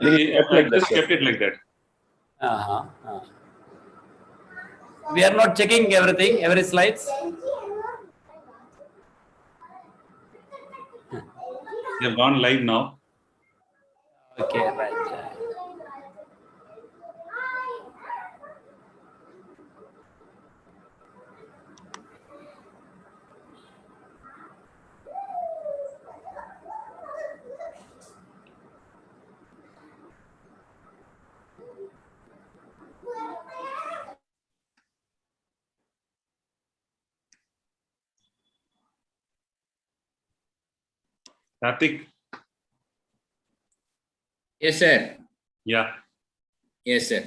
I just kept it like that. We are not checking everything, every slides. We have gone live now. Okay, right. Karthik. Yes, sir. Yeah. Yes, sir.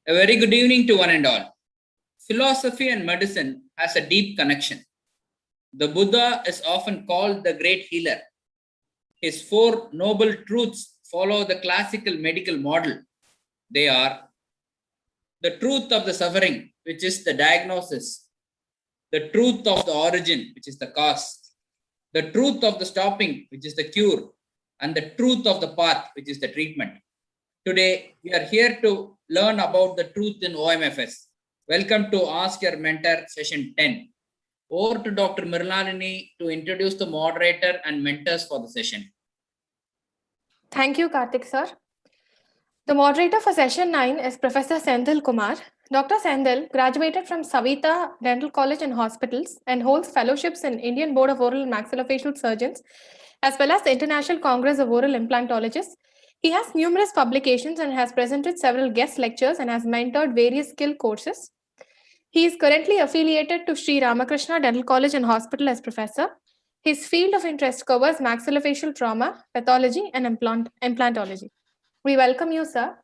A very good evening to one and all. Philosophy and medicine has a deep connection. The Buddha is often called the great healer. His four noble truths follow the classical medical model. They are the truth of the suffering, which is the diagnosis, the truth of the origin, which is the cause, the truth of the stopping, which is the cure, and the truth of the path, which is the treatment. Today, we are here to learn about the truth in OMFS. Welcome to Ask Your Mentor session 10. Over to Dr. Mrinalini to introduce the moderator and mentors for the session. Thank you, Karthik sir. The moderator for session 9 is Professor Senthil Kumar. Dr. Senthil graduated from Savita Dental College and Hospitals and holds fellowships in Indian Board of Oral and Maxillofacial Surgeons, as well as the International Congress of Oral Implantologists. He has numerous publications and has presented several guest lectures and has mentored various skill courses. He is currently affiliated to Sri Ramakrishna Dental College and Hospital as professor. His field of interest covers maxillofacial trauma, pathology, and implantology. We welcome you, sir.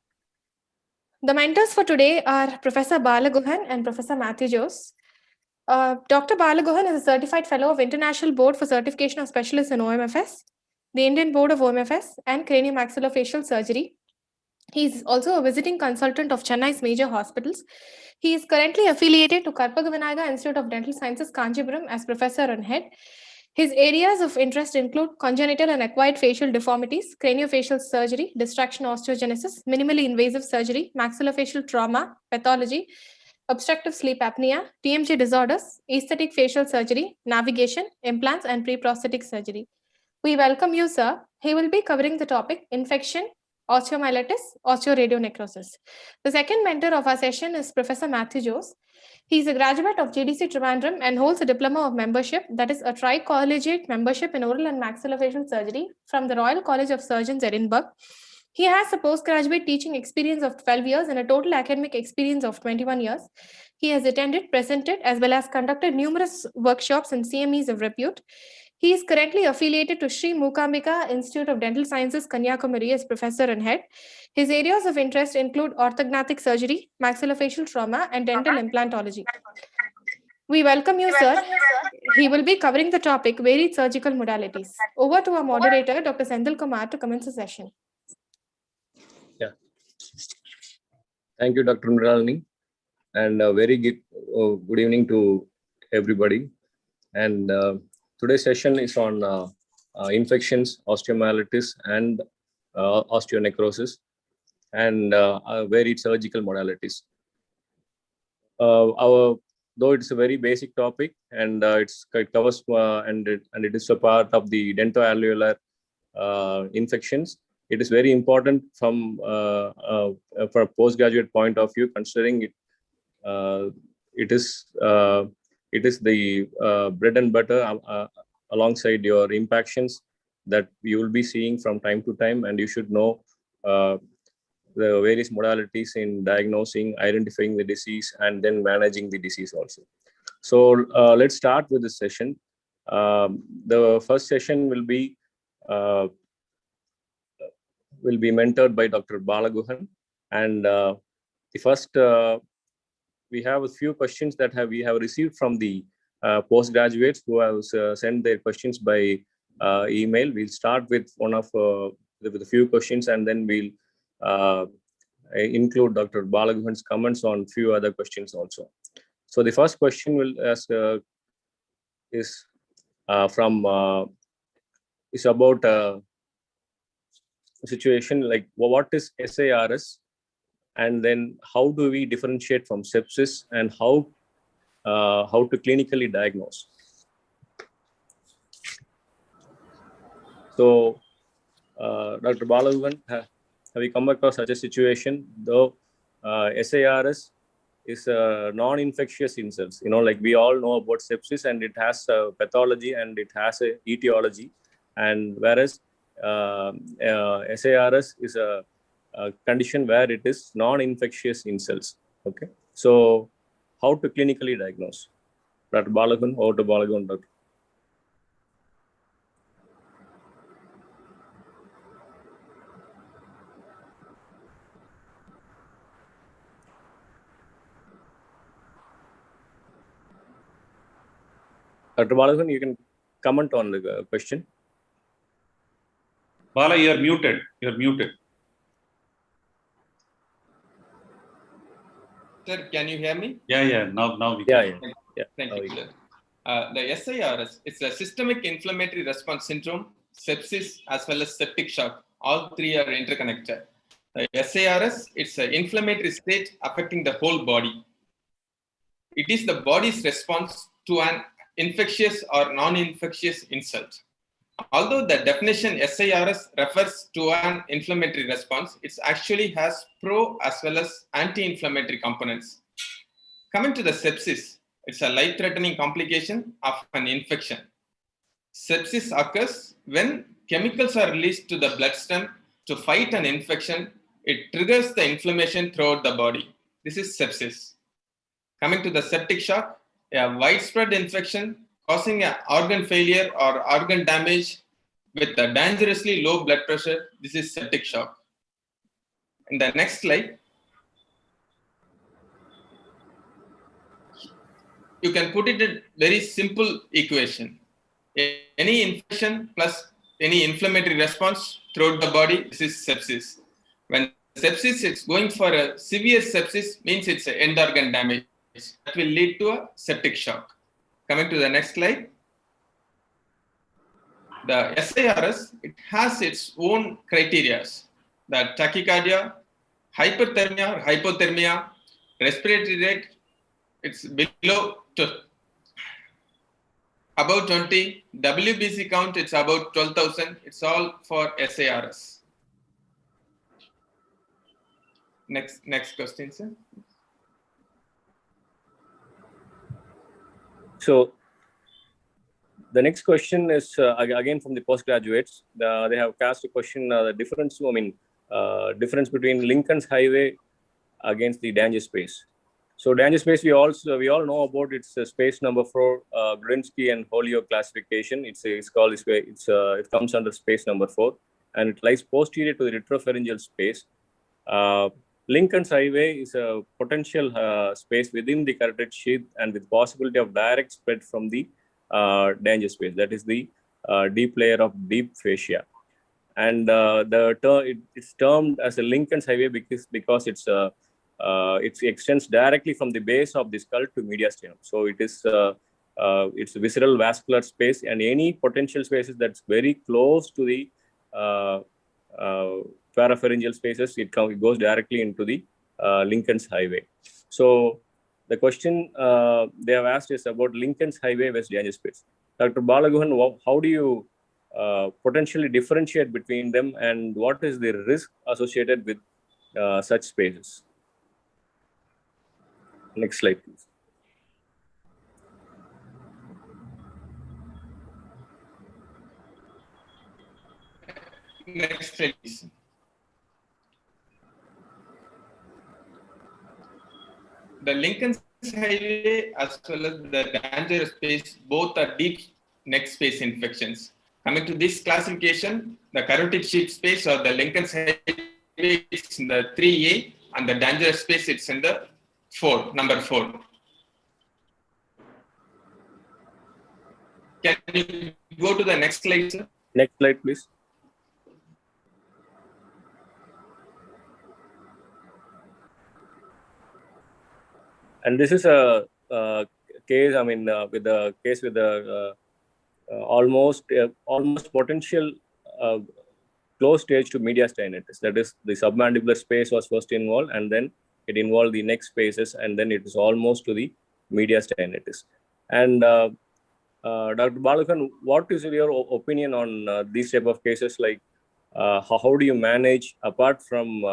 The mentors for today are Professor Balaguhan and Professor Matthew Jose. Dr. Balaguhan is a certified fellow of International Board for Certification of Specialists in OMFS, the Indian Board of OMFS, and Craniomaxillofacial Surgery. He is also a visiting consultant of Chennai's major hospitals. He is currently affiliated to Karpagavinayaga Institute of Dental Sciences, Kanchipuram, as professor and head. His areas of interest include congenital and acquired facial deformities, craniofacial surgery, distraction osteogenesis, minimally invasive surgery, maxillofacial trauma, pathology, obstructive sleep apnea, TMJ disorders, aesthetic facial surgery, navigation, implants, and pre-prosthetic surgery. We welcome you, sir. He will be covering the topic infection, osteomyelitis, osteoradionecrosis. The second mentor of our session is Professor Matthew Jose. He is a graduate of GDC Trivandrum and holds a diploma of membership, that is a tri-collegiate membership in oral and maxillofacial surgery from the Royal College of Surgeons, Edinburgh. He has a postgraduate teaching experience of 12 years and a total academic experience of 21 years. He has attended, presented, as well as conducted numerous workshops and CMEs of repute. He is currently affiliated to Sri Mookambika Institute of Dental Sciences, Kanyakumari, as professor and head. His areas of interest include orthognathic surgery, maxillofacial trauma, and dental implantology. We welcome you, sir. He will be covering the topic varied surgical modalities. Over to our moderator, Dr. Senthil Kumar, to commence the session. Yeah. Thank you, Dr. Mrinalini, and a very good evening to everybody. And today's session is on infections, osteomyelitis, and osteonecrosis, and varied surgical modalities. Though it's a very basic topic, and it covers and it is a part of the dentoalveolar infections. It is very important from a postgraduate point of view, considering it is the bread and butter alongside your impactions that you will be seeing from time to time, and you should know the various modalities in diagnosing, identifying the disease, and then managing the disease also. So let's start with this session. The first session will be mentored by Dr. Balaguhan, and the first we have a few questions that we have received from the postgraduates who have sent their questions by email. We'll start with with a few questions, and then we'll include Dr. Balaguhan's comments on few other questions also. So the first question will ask is about situation, like what is SARS, and then how do we differentiate from sepsis, and how to clinically diagnose. So, Dr. Balavan, have you come across such a situation? Though SARS is a non-infectious insults. Like we all know about sepsis, and it has a pathology and it has a etiology, and whereas SARS is a condition where it is non-infectious insults. Okay, so how to clinically diagnose? Dr. Balavan, over to Balavan, Doctor. Dr. Balavan, you can comment on the question. Bala, you're muted. You're muted. Sir, can you hear me? Yeah. Now we can. Yeah. Thank you, sir. The SIRS, it's a systemic inflammatory response syndrome, sepsis, as well as septic shock. All three are interconnected. The SIRS, it's an inflammatory state affecting the whole body. It is the body's response to an infectious or non-infectious insult. Although the definition SIRS refers to an inflammatory response, it actually has pro as well as anti-inflammatory components. Coming to the sepsis, it's a life-threatening complication of an infection. Sepsis occurs when chemicals are released to the bloodstream to fight an infection. It triggers the inflammation throughout the body. This is sepsis. Coming to the septic shock, a widespread infection causing an organ failure or organ damage with a dangerously low blood pressure. This is septic shock. In the next slide, you can put it in a very simple equation. Any infection plus any inflammatory response throughout the body, this is sepsis. When sepsis is going for a severe sepsis, means it's an end organ damage. That will lead to a septic shock. Coming to the next slide. The SIRS, it has its own criteria. The tachycardia, hyperthermia or hypothermia, respiratory rate, it's below about 20. WBC count, it's about 12,000. It's all for SIRS. Next question, sir. So the next question is again from the postgraduates. They have cast a question, the difference between Lincoln's Highway against the danger space. So danger space, we all know about. It's space number 4, Grinsky and Holyoke classification. It's called this way. It comes under space number 4, and it lies posterior to the retropharyngeal space. Lincoln's Highway is a potential space within the carotid sheath and with possibility of direct spread from the danger space. That is the deep layer of deep fascia. And it's termed as a Lincoln's Highway because it extends directly from the base of the skull to mediastinum. So it's visceral vascular space, and any potential spaces that's very close to the parapharyngeal spaces, it goes directly into the Lincoln's Highway. So the question they have asked is about Lincoln's Highway West danger space. Dr. Balaguhan, how do you potentially differentiate between them, and what is the risk associated with such spaces? Next slide, please. Next slide, please. The Lincoln's Highway as well as the danger space, both are deep neck space infections. Coming to this classification, the carotid sheath space or the Lincoln's Highway is in the 3A, and the danger space it's in the number 4. Can you go to the next slide, sir? Next slide, please. And this is a case, with the almost potential close stage to mediastinitis. That is, the submandibular space was first involved, and then it involved the neck spaces, and then it is almost to the mediastinitis. And Dr. Balakan, what is your opinion on these type of cases? Like, how do you manage, apart from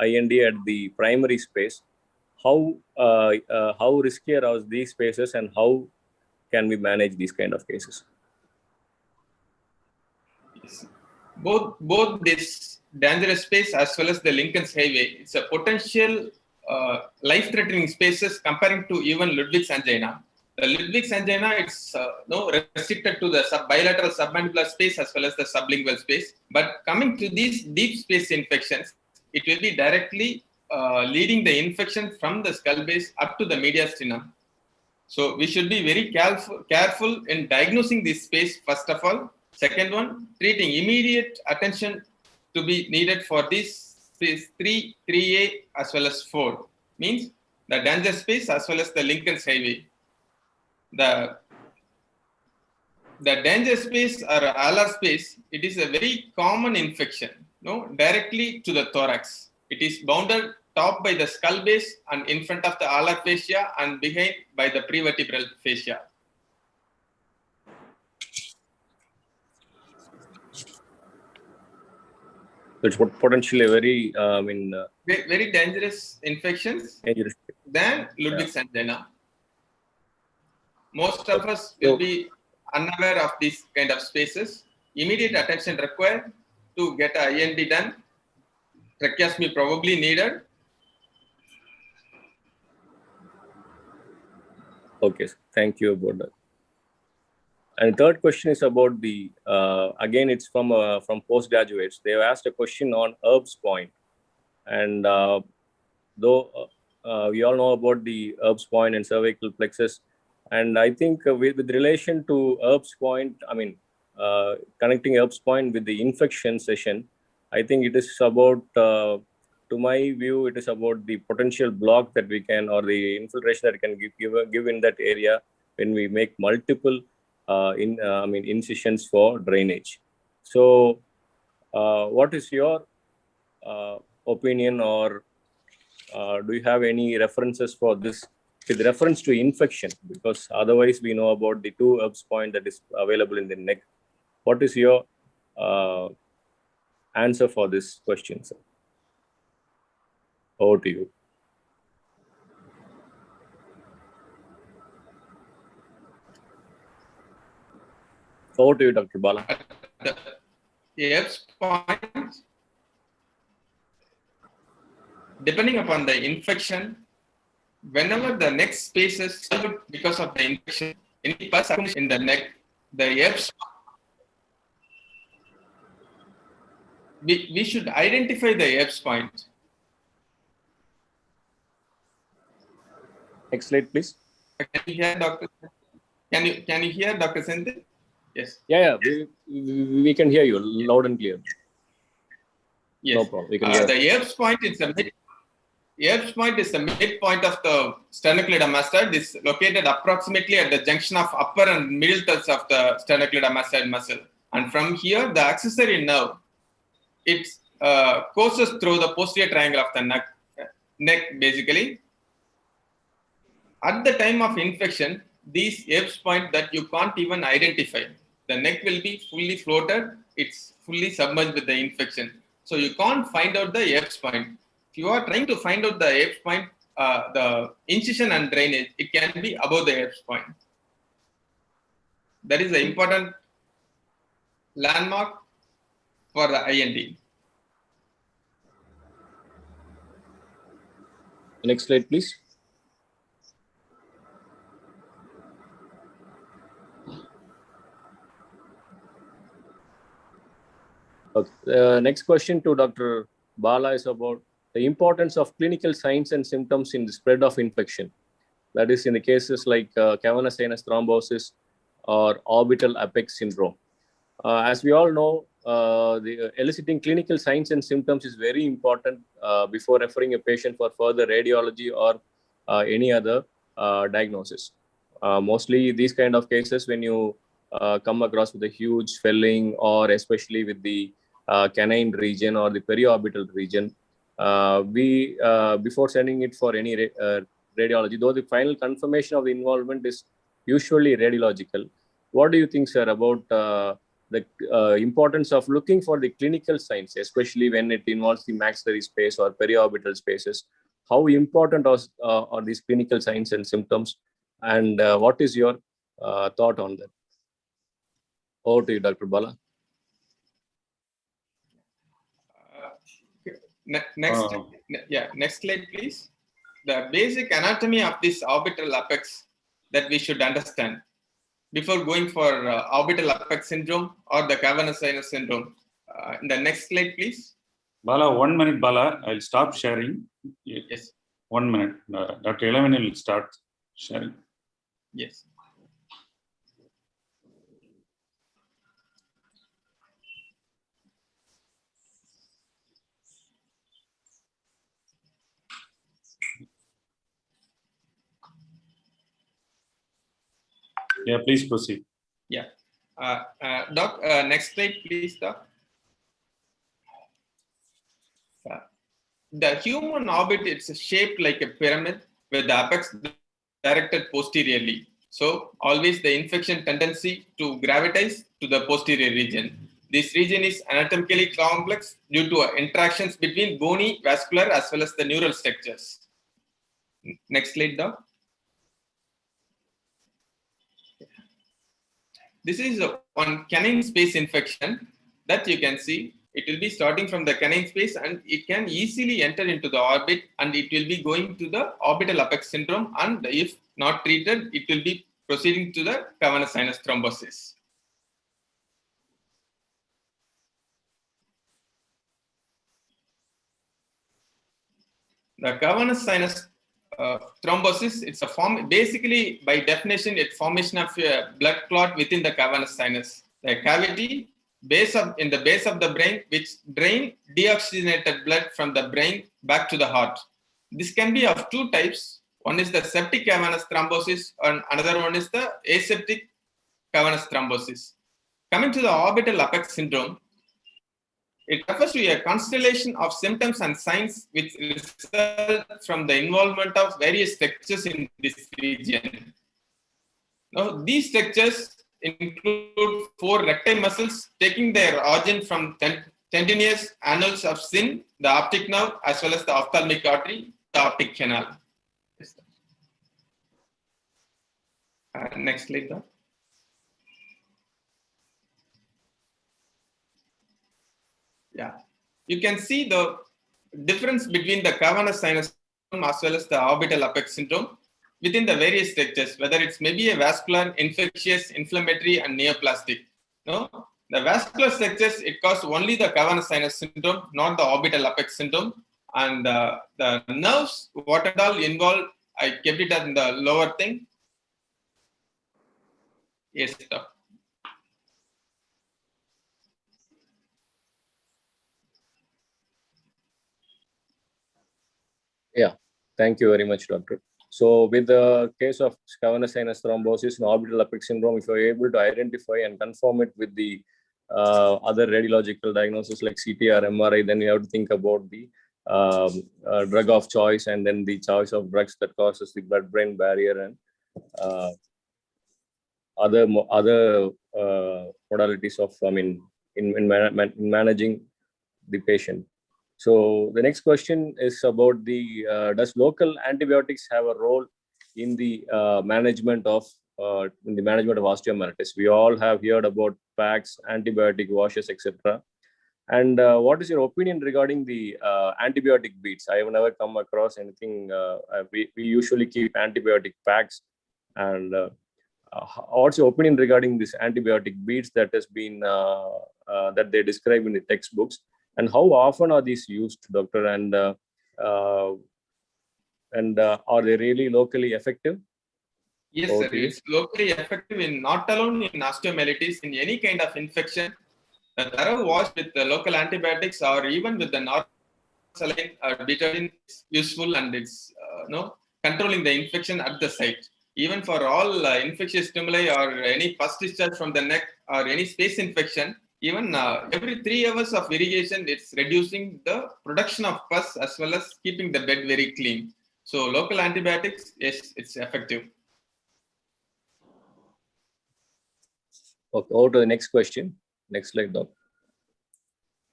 IND at the primary space, how riskier are these spaces, and how can we manage these kind of cases? Both this dangerous space as well as the Lincoln's Highway, it's a potential life-threatening spaces comparing to even Ludwig's angina. The Ludwig's angina, it's restricted to the bilateral submandibular space as well as the sublingual space. But coming to these deep space infections, it will be directly leading the infection from the skull base up to the mediastinum. So we should be very careful in diagnosing this space, first of all. Second one, treating immediate attention to be needed for this space 3, 3A as well as 4. Means the danger space as well as the Lincoln's Highway. The danger space or alar space, it is a very common infection, directly to the thorax. It is bounded top by the skull base and in front of the alar fascia and behind by the prevertebral fascia. Which would potentially very, very dangerous infections than Ludwig's angina. Most of us will be unaware of these kind of spaces. Immediate attention required to get an IND done. Tracheostomy probably needed. Okay, thank you about that. And third question is about the, again, it's from postgraduates. They have asked a question on Erb's point. And though we all know about the Erb's point and cervical plexus, and I think with relation to Erb's point, connecting Erb's point with the infection session, I think it is about, to my view, it is about the potential block that we can, or the infiltration that we can give in that area when we make multiple incisions for drainage. So what is your opinion, or do you have any references for this with reference to infection? Because otherwise we know about the 2 Erb's point that is available in the neck. What is your answer for this question, sir? Over to you. Over to you, Dr. Bala. The Erb's point, depending upon the infection, whenever the neck space is because of the infection, any pus in the neck, the Erb's, we should identify the Erb's point. Next slide, please. Can you hear Dr. Can you hear Dr. Senthil? Yes. Yeah, we can hear you loud and clear. Yes. No problem. We can hear. The Erb's point is the Erb's point is the midpoint of the sternocleidomastoid. It's located approximately at the junction of upper and middle thirds of the sternocleidomastoid muscle. And from here, the accessory nerve, it courses through the posterior triangle of the neck basically. At the time of infection, these Erb's point that you can't even identify. The neck will be fully floated. It's fully submerged with the infection. So you can't find out the Erb's point. If you are trying to find out the Erb's point, the incision and drainage, it can be above the Erb's point. That is the important landmark for the IND. Next slide, please. Okay. Next question to Dr. Bala is about the importance of clinical signs and symptoms in the spread of infection. That is in the cases like cavernous sinus thrombosis or orbital apex syndrome. As we all know, the eliciting clinical signs and symptoms is very important before referring a patient for further radiology or any other diagnosis. Mostly these kind of cases, when you come across with a huge swelling, or especially with the canine region or the periorbital region, before sending it for any radiology, though the final confirmation of the involvement is usually radiological. What do you think, sir, about the importance of looking for the clinical signs, especially when it involves the maxillary space or periorbital spaces? How important are these clinical signs and symptoms? And what is your thought on that? Over to you, Dr. Bala. Next slide, please. The basic anatomy of this orbital apex that we should understand before going for orbital apex syndrome or the cavernous sinus syndrome. The next slide, please. Bala, 1 minute, Bala. I'll stop sharing. Yes. 1 minute. Dr. Elavani will start sharing. Yes. Yeah, please proceed. Yeah. Doc, next slide, please, Doc. The human orbit, it's shaped like a pyramid with the apex directed posteriorly. So always the infection tendency to gravitate to the posterior region. This region is anatomically complex due to interactions between bony, vascular, as well as the neural structures. Next slide, Doc. This is one canine space infection that you can see. It will be starting from the canine space and it can easily enter into the orbit and it will be going to the orbital apex syndrome, and if not treated, it will be proceeding to the cavernous sinus thrombosis. The cavernous sinus thrombosis, it's a form, basically by definition, it's formation of a blood clot within the cavernous sinus. The cavity in the base of the brain, which drain deoxygenated blood from the brain back to the heart. This can be of two types. One is the septic cavernous thrombosis and another one is the aseptic cavernous thrombosis. Coming to the orbital apex syndrome, it refers to a constellation of symptoms and signs which result from the involvement of various structures in this region. Now, these structures include 4 recti muscles taking their origin from tendinous annals of syn, the optic nerve, as well as the ophthalmic artery, the optic canal. Next slide. Yeah, you can see the difference between the cavernous sinus syndrome as well as the orbital apex syndrome within the various structures, whether it's maybe a vascular, infectious, inflammatory, and neoplastic. No, the vascular structures, it causes only the cavernous sinus syndrome, not the orbital apex syndrome. And the nerves, what and all involved, I kept it in the lower thing. Yes, sir. Yeah, thank you very much, doctor. So with the case of cavernous sinus thrombosis and orbital apex syndrome, if you're able to identify and confirm it with the other radiological diagnosis like CT or MRI, then you have to think about the drug of choice and then the choice of drugs that causes the blood-brain barrier and other modalities of, in managing the patient. So the next question is about the does local antibiotics have a role in the management of osteomyelitis? We all have heard about packs, antibiotic washes, etc. And what is your opinion regarding the antibiotic beads? I have never come across anything. We usually keep antibiotic packs. And what's your opinion regarding this antibiotic beads that has been that they describe in the textbooks? And how often are these used, doctor? And are they really locally effective? Yes, sir. It's locally effective in not alone in osteomyelitis, in any kind of infection. The thorough wash with the local antibiotics or even with the normal saline or betadine is useful, and it's controlling the infection at the site. Even for all infectious stimuli or any pus discharge from the neck or any space infection, Even every 3 hours of irrigation, it's reducing the production of pus as well as keeping the bed very clean. So local antibiotics, yes, it's effective. Okay, over to the next question. Next slide, Doc.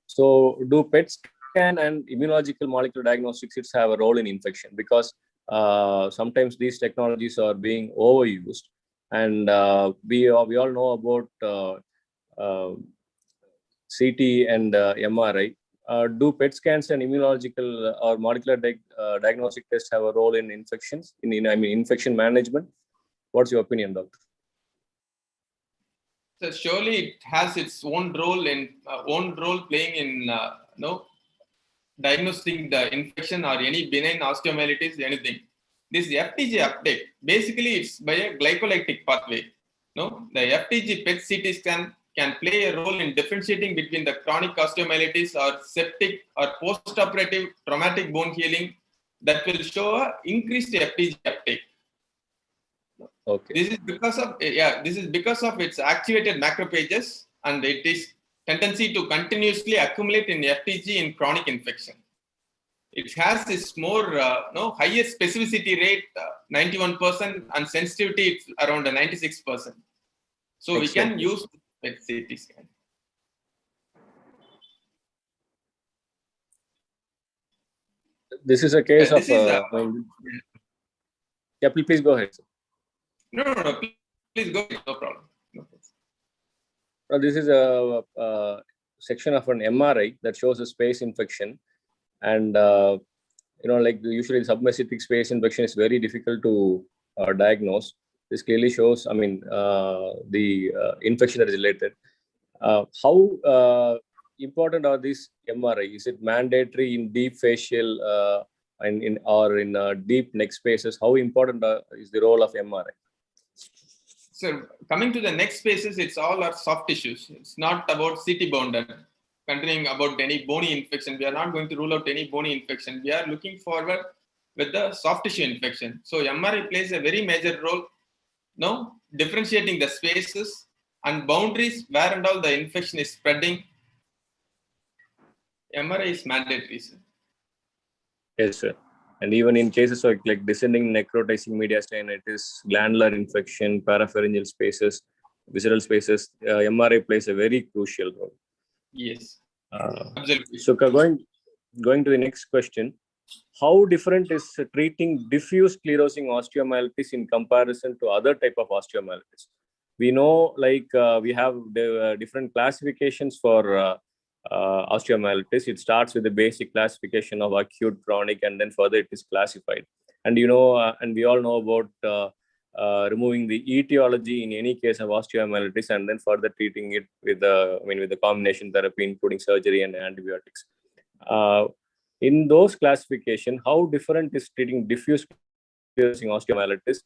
So do PET scan and immunological molecular diagnostics have a role in infection? Because sometimes these technologies are being overused, and we all know about CT and MRI. Do PET scans and immunological or molecular diagnostic tests have a role in infections? Infection management. What's your opinion, doctor? So surely it has its own role playing in diagnosing the infection or any benign osteomyelitis, anything. This FTG uptake, basically it's by a glycolytic pathway. No, the FTG PET CT scan can play a role in differentiating between the chronic osteomyelitis or septic or post-operative traumatic bone healing that will show a increased FTG uptake. Okay. This is because of its activated macrophages and it is tendency to continuously accumulate in FTG in chronic infection. It has this more higher specificity rate, 91%, and sensitivity it's around 96%. So we can use PET CT scan. This is a case of. Yeah, please go ahead. No, please go ahead. No problem. This is a section of an MRI that shows a space infection, and like usually the submesenteric space infection is very difficult to diagnose. This clearly shows, the infection that is related. How important are these MRI? Is it mandatory in deep facial or in deep neck spaces? How important is the role of MRI? So coming to the neck spaces, it's all our soft tissues. It's not about CT bound and continuing about any bony infection. We are not going to rule out any bony infection. We are looking forward with the soft tissue infection. So MRI plays a very major role, differentiating the spaces and boundaries where and all the infection is spreading. MRI is mandatory, sir. Yes, sir. And even in cases of like descending necrotizing mediastinitis, glandular infection, parapharyngeal spaces, visceral spaces, MRI plays a very crucial role. Yes, absolutely. So going to the next question, how different is treating diffuse sclerosing osteomyelitis in comparison to other type of osteomyelitis? We know we have the different classifications for osteomyelitis. It starts with the basic classification of acute, chronic, and then further it is classified. And and we all know about removing the etiology in any case of osteomyelitis, and then further treating it with the combination therapy, including surgery and antibiotics. In those classification, how different is treating diffuse sclerosing osteomyelitis?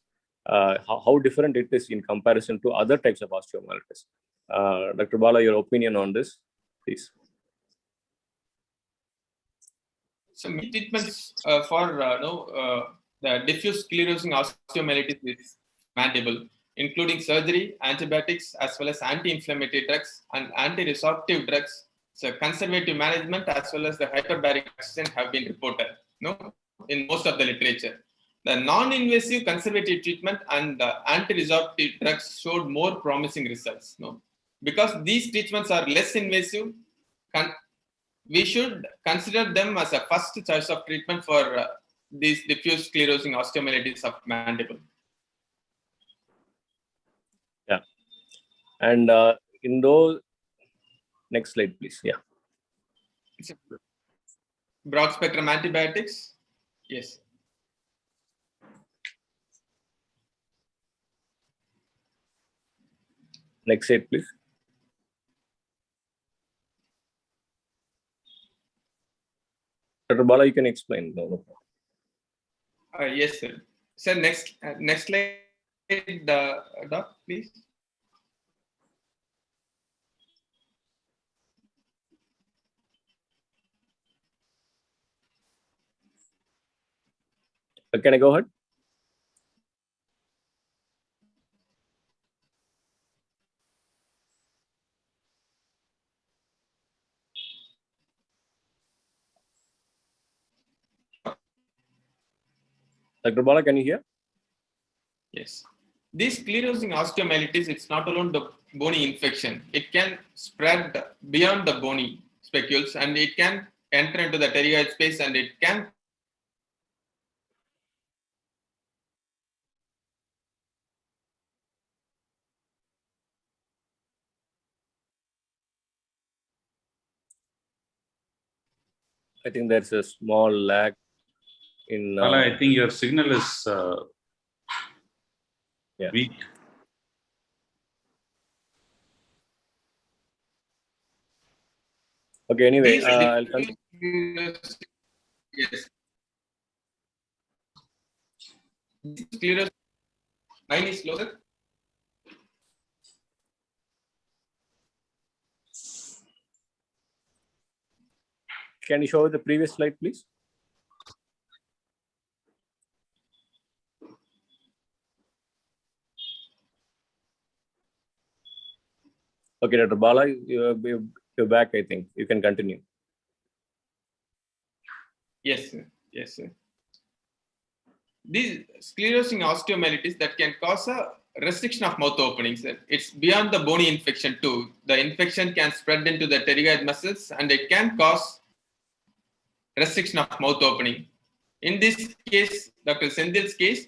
How different it is in comparison to other types of osteomyelitis? Dr. Bala, your opinion on this, please. So treatments for the diffuse sclerosing osteomyelitis is mandible, including surgery, antibiotics, as well as anti-inflammatory drugs and anti-resorptive drugs. So conservative management as well as the hyperbaric oxygen have been reported in most of the literature. The non-invasive conservative treatment and the anti-resorptive drugs showed more promising results. Because these treatments are less invasive, we should consider them as a first choice of treatment for these diffuse sclerosing osteomyelitis of mandible. Yeah. And in those, next slide, please. Yeah. It's a broad spectrum antibiotics. Yes. Next slide, please. Dr. Bala, you can explain. No problem. Yes, sir. Sir, next slide, Doc, please. Can I go ahead? Dr. Bala, can you hear? Yes. This sclerosing osteomyelitis, it's not alone the bony infection. It can spread beyond the bony spicules and it can enter into the pterygoid space and it can I think there's a small lag in. Bala, I think your signal is weak. Okay, anyway, these I'll yes. Sclerosis. Mine is closer. Can you show the previous slide, please? Okay, Dr. Bala, you're back, I think. You can continue. Yes, sir. Yes, sir. These sclerosing osteomyelitis that can cause a restriction of mouth openings. It's beyond the bony infection too. The infection can spread into the pterygoid muscles and it can cause restriction of mouth opening. In this case, Dr. Sendil's case,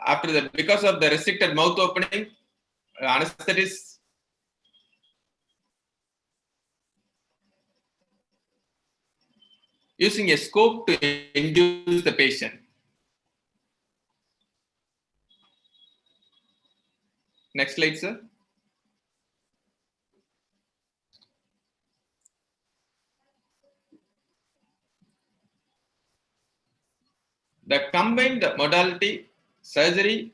after that, because of the restricted mouth opening, anesthetist using a scope to induce the patient. Next slide, sir. The combined modality, surgery,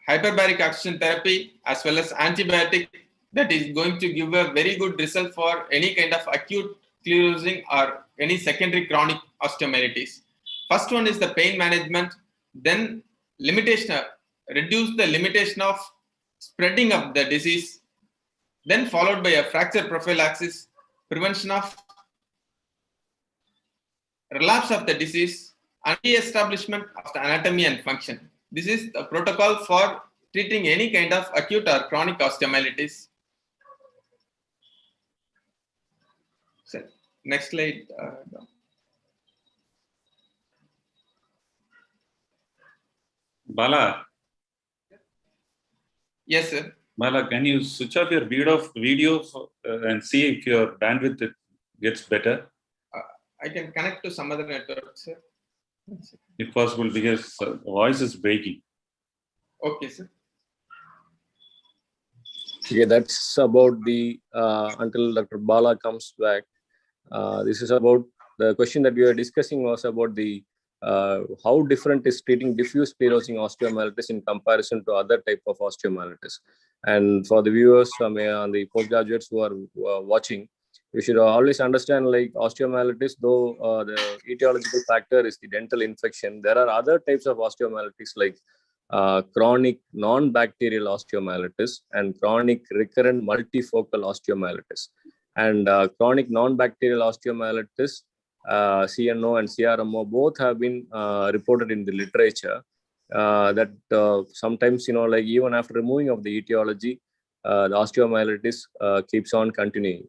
hyperbaric oxygen therapy, as well as antibiotic, that is going to give a very good result for any kind of acute sclerosing or any secondary chronic osteomyelitis. First one is the pain management, then limitation, reduce the limitation of spreading of the disease, then followed by a fracture prophylaxis, prevention of relapse of the disease, and re-establishment of the anatomy and function. This is the protocol for treating any kind of acute or chronic osteomyelitis. So, next slide. Bala, Yes, sir. Bala, can you switch off your video and see if your bandwidth gets better? I can connect to some other network, sir. If possible, because the voice is breaking. Okay, sir. Okay, that's about the until Dr. Bala comes back. This is about the question that we were discussing was about the how different is treating diffuse sclerosing osteomyelitis in comparison to other type of osteomyelitis. And for the viewers and the postgraduates who are watching, you should always understand, like osteomyelitis, though the etiological factor is the dental infection, there are other types of osteomyelitis like chronic non-bacterial osteomyelitis and chronic recurrent multifocal osteomyelitis. And chronic non-bacterial osteomyelitis, CNO and CRMO, both have been reported in the literature that sometimes, like even after removing of the etiology, the osteomyelitis keeps on continuing.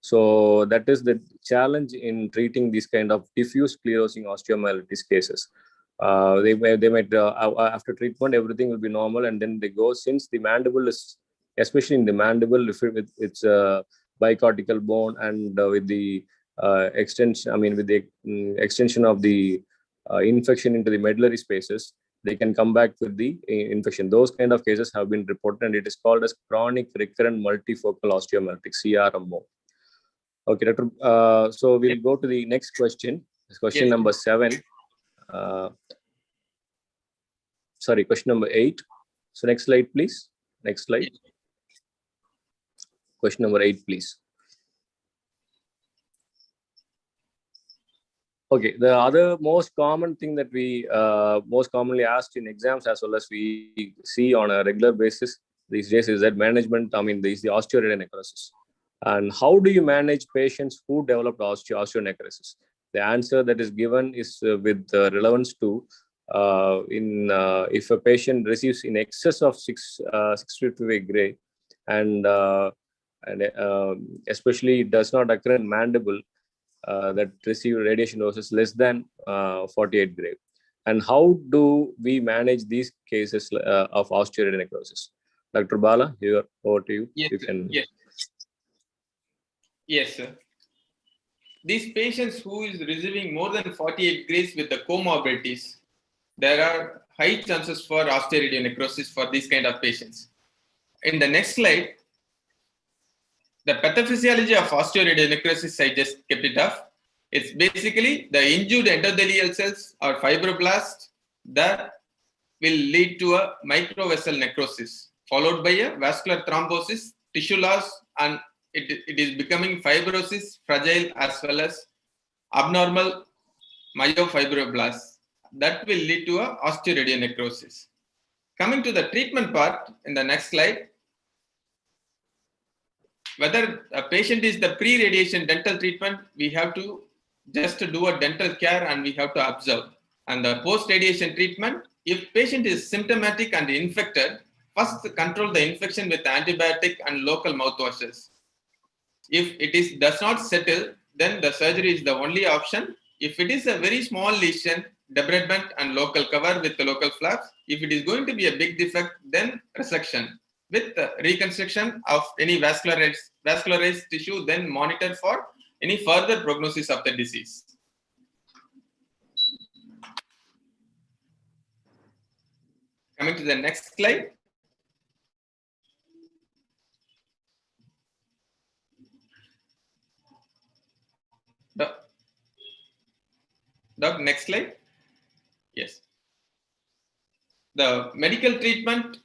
So that is the challenge in treating these kind of diffuse sclerosing osteomyelitis cases. They might after treatment everything will be normal, and then they go, since the mandible is, especially in the mandible, if it's bicortical bone and with the extension, with the extension of the infection into the medullary spaces, they can come back with the infection. Those kind of cases have been reported, and it is called as chronic recurrent multifocal osteomyelitis, CRMO. Okay, Doctor. So we'll go to the next question. Question Yes. number 7. Sorry, question number 8. So next slide, please. Next slide. Question number 8, please. Okay, the other most common thing that we most commonly asked in exams as well as we see on a regular basis these days is that management, is the osteoradionecrosis. And how do you manage patients who developed osteonecrosis? The answer that is given is with relevance to if a patient receives in excess of 6 to 8 gray, and especially it does not occur in mandible that receive radiation doses less than 48 gray. And how do we manage these cases of osteoradionecrosis? Dr. Bala, over to you. Yes, You can. Yes, sir. These patients who is receiving more than 48 grays with the comorbidities, there are high chances for osteoradionecrosis for these kind of patients. In the next slide, the pathophysiology of osteoradionecrosis, I just kept it off. It's basically the injured endothelial cells or fibroblasts that will lead to a microvessel necrosis, followed by a vascular thrombosis, tissue loss, and it is becoming fibrosis, fragile, as well as abnormal myofibroblasts. That will lead to a osteoradionecrosis. Coming to the treatment part in the next slide, whether a patient is the pre-radiation dental treatment, we have to just do a dental care and we have to observe. And the post-radiation treatment, if patient is symptomatic and infected, first control the infection with antibiotic and local mouthwashes. If it does not settle, then the surgery is the only option. If it is a very small lesion, debridement and local cover with the local flaps. If it is going to be a big defect, then resection with reconstruction of any vascularized tissue, then monitor for any further prognosis of the disease. Coming to the next slide. Doc, next slide. Yes. The medical treatment,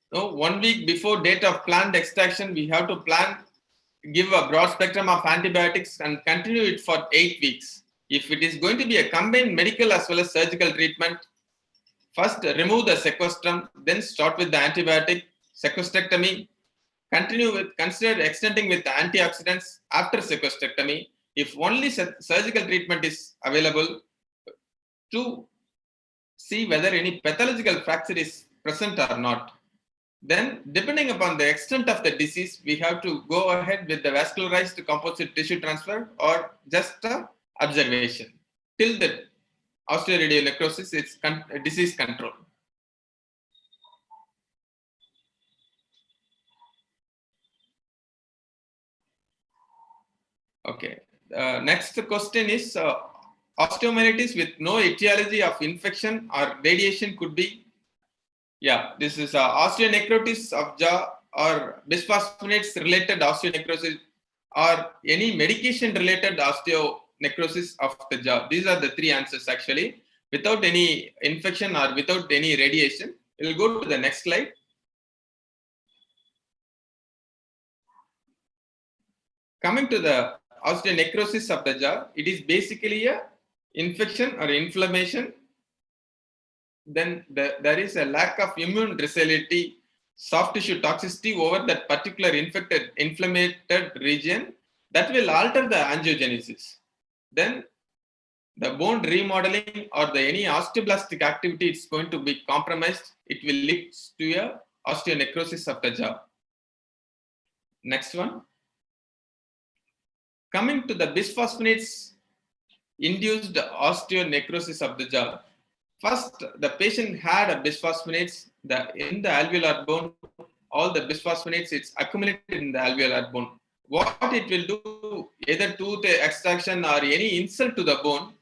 1 week before date of planned extraction, we have to give a broad spectrum of antibiotics and continue it for 8 weeks. If it is going to be a combined medical as well as surgical treatment, first remove the sequestrum, then start with the antibiotic, sequestrectomy, consider extending with the antioxidants after sequestrectomy. If only surgical treatment is available, to see whether any pathological fracture is present or not. Then, depending upon the extent of the disease, we have to go ahead with the vascularized composite tissue transfer or just observation till the osteoradionecrosis is disease control. Okay. Next question is osteomyelitis with no etiology of infection or radiation could be. Yeah, this is osteonecrosis of jaw or bisphosphonates-related osteonecrosis or any medication-related osteonecrosis of the jaw. These are the 3 answers actually, without any infection or without any radiation. We'll go to the next slide. Coming to the osteonecrosis of the jaw, it is basically a infection or inflammation. Then there is a lack of immune docility, soft tissue toxicity over that particular inflamed region that will alter the angiogenesis. Then the bone remodeling or any osteoblastic activity is going to be compromised. It will lead to a osteonecrosis of the jaw. Next one. Coming to the bisphosphonates induced osteonecrosis of the jaw. First, the patient had a bisphosphonates in the alveolar bone. All the bisphosphonates, it's accumulated in the alveolar bone. What it will do, either tooth extraction or any insult to the bone,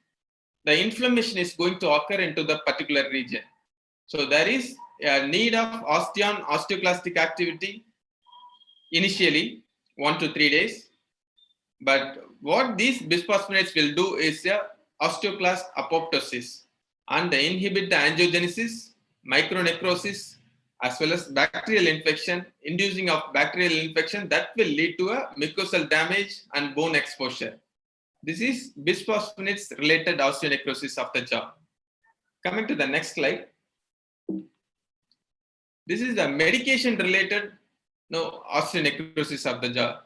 the inflammation is going to occur into the particular region. So there is a need of osteoclastic activity initially 1 to 3 days. But what these bisphosphonates will do is osteoclast apoptosis and they inhibit the angiogenesis, micronecrosis, as well as bacterial infection, inducing of bacterial infection that will lead to a mucosal damage and bone exposure. This is bisphosphonates-related osteonecrosis of the jaw. Coming to the next slide. This is the medication-related osteonecrosis of the jaw.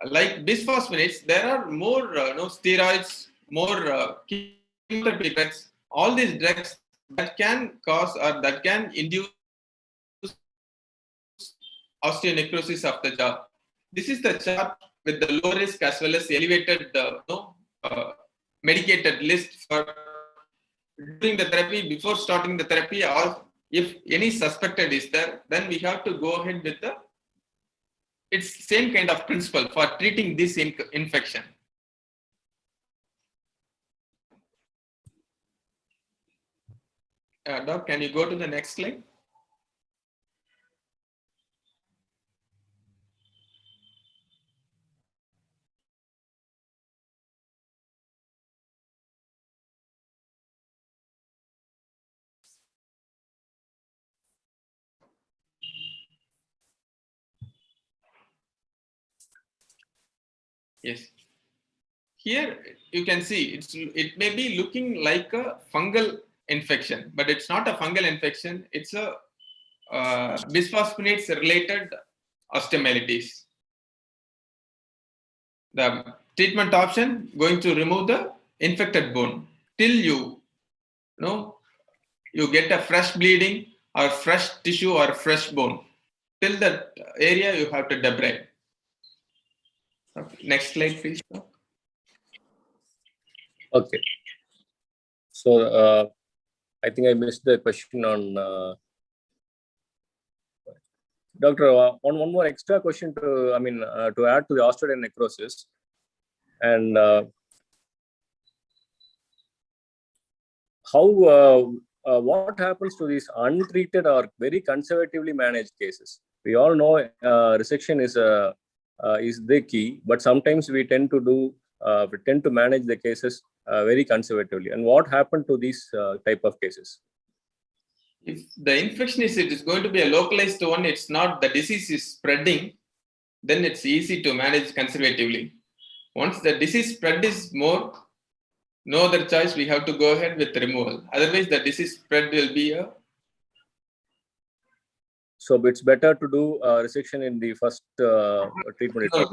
Like bisphosphonates, there are more steroids, more chemotherapy drugs. All these drugs that can cause or that can induce osteonecrosis of the jaw. This is the chart with the low risk as well as elevated medicated list for during the therapy, before starting the therapy, or if any suspected is there, then we have to go ahead with the, it's same kind of principle for treating this infection. Doc, can you go to the next slide? Yes. Here you can see it may be looking like a fungal infection, but it's not a fungal infection. It's a bisphosphonates-related osteomyelitis. The treatment option going to remove the infected bone till you get a fresh bleeding or fresh tissue or fresh bone. Till that area you have to debride. Okay. Next slide, please. Okay. So I think I missed the question on Doctor. On one more extra question to add to the osteoradionecrosis, and how what happens to these untreated or very conservatively managed cases? We all know resection is the key, but sometimes we tend to manage the cases very conservatively. And what happened to these type of cases? If the infection it is going to be a localized one, it's not the disease is spreading, then it's easy to manage conservatively. Once the disease spread is more, no other choice, we have to go ahead with removal. Otherwise, the disease spread will be a. So it's better to do resection in the first treatment. No,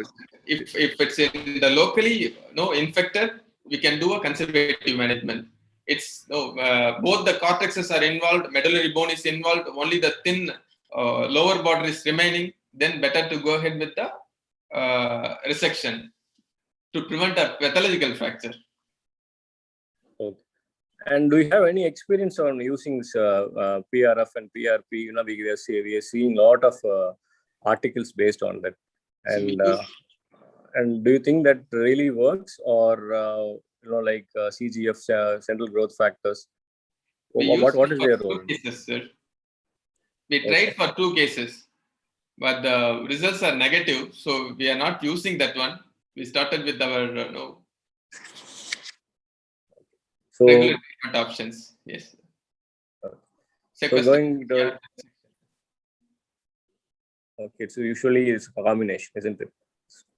if it's in the locally infected, we can do a conservative management. It's both the cortexes are involved, medullary bone is involved, only the thin lower border is remaining, then better to go ahead with the resection to prevent a pathological fracture. Okay. And do you have any experience on using PRF and PRP? We are seeing a lot of articles based on that. And do you think that really works, or like CGF, central growth factors? What is their role? Cases, sir. We tried for 2 cases, but the results are negative, so we are not using that one. We started with our regular treatment options. Yes. So going to okay, so usually it's a combination, isn't it?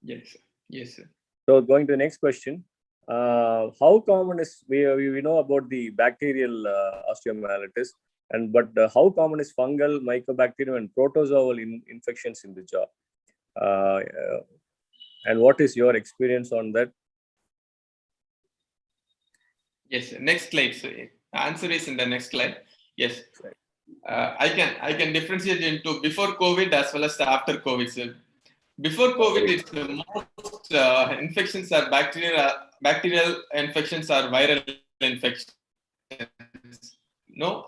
Yes, sir. Yes, sir. So going to the next question, how common is we know about the bacterial osteomyelitis, but how common is fungal, mycobacterial, and protozoal infections in the jaw? And what is your experience on that? Yes, next slide. So the answer is in the next slide. Yes, I can differentiate into before COVID as well as after COVID. So before COVID, it's the most infections are bacterial infections are viral infections.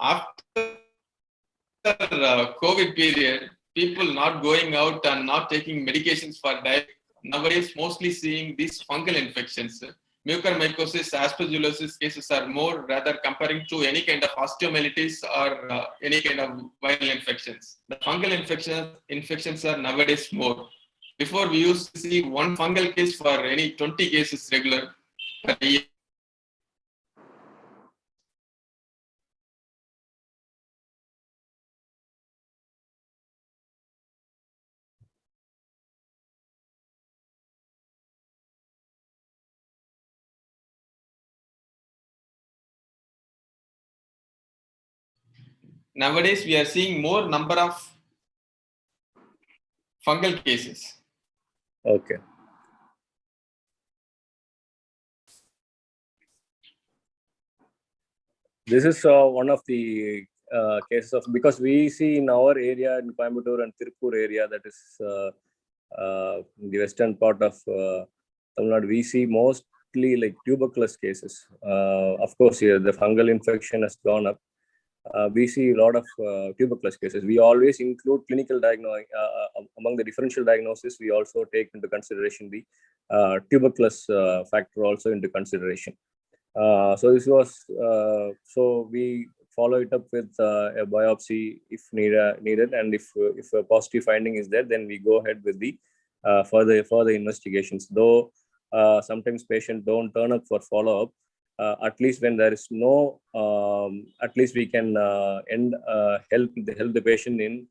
After COVID period, people not going out and not taking medications for diet. Nowadays, mostly seeing these fungal infections. Mucormycosis, aspergillosis cases are more rather comparing to any kind of osteomyelitis or any kind of viral infections. The fungal infections are nowadays more. Before we used to see one fungal case for any 20 cases regular per year. Nowadays, we are seeing more number of fungal cases. Okay. This is one of the cases of, because we see in our area in Coimbatore and Tirupur area, that is the western part of Tamil Nadu, we see mostly like tuberculous cases. Of course, here the fungal infection has gone up. We see a lot of tuberculous cases. We always include clinical diagnosis among the differential diagnosis. We also take into consideration the tuberculous factor also into consideration. So this was so we follow it up with a biopsy if needed, and if a positive finding is there, then we go ahead with the further investigations. Though sometimes patients don't turn up for follow up. At least when there is no, at least we can help the patient in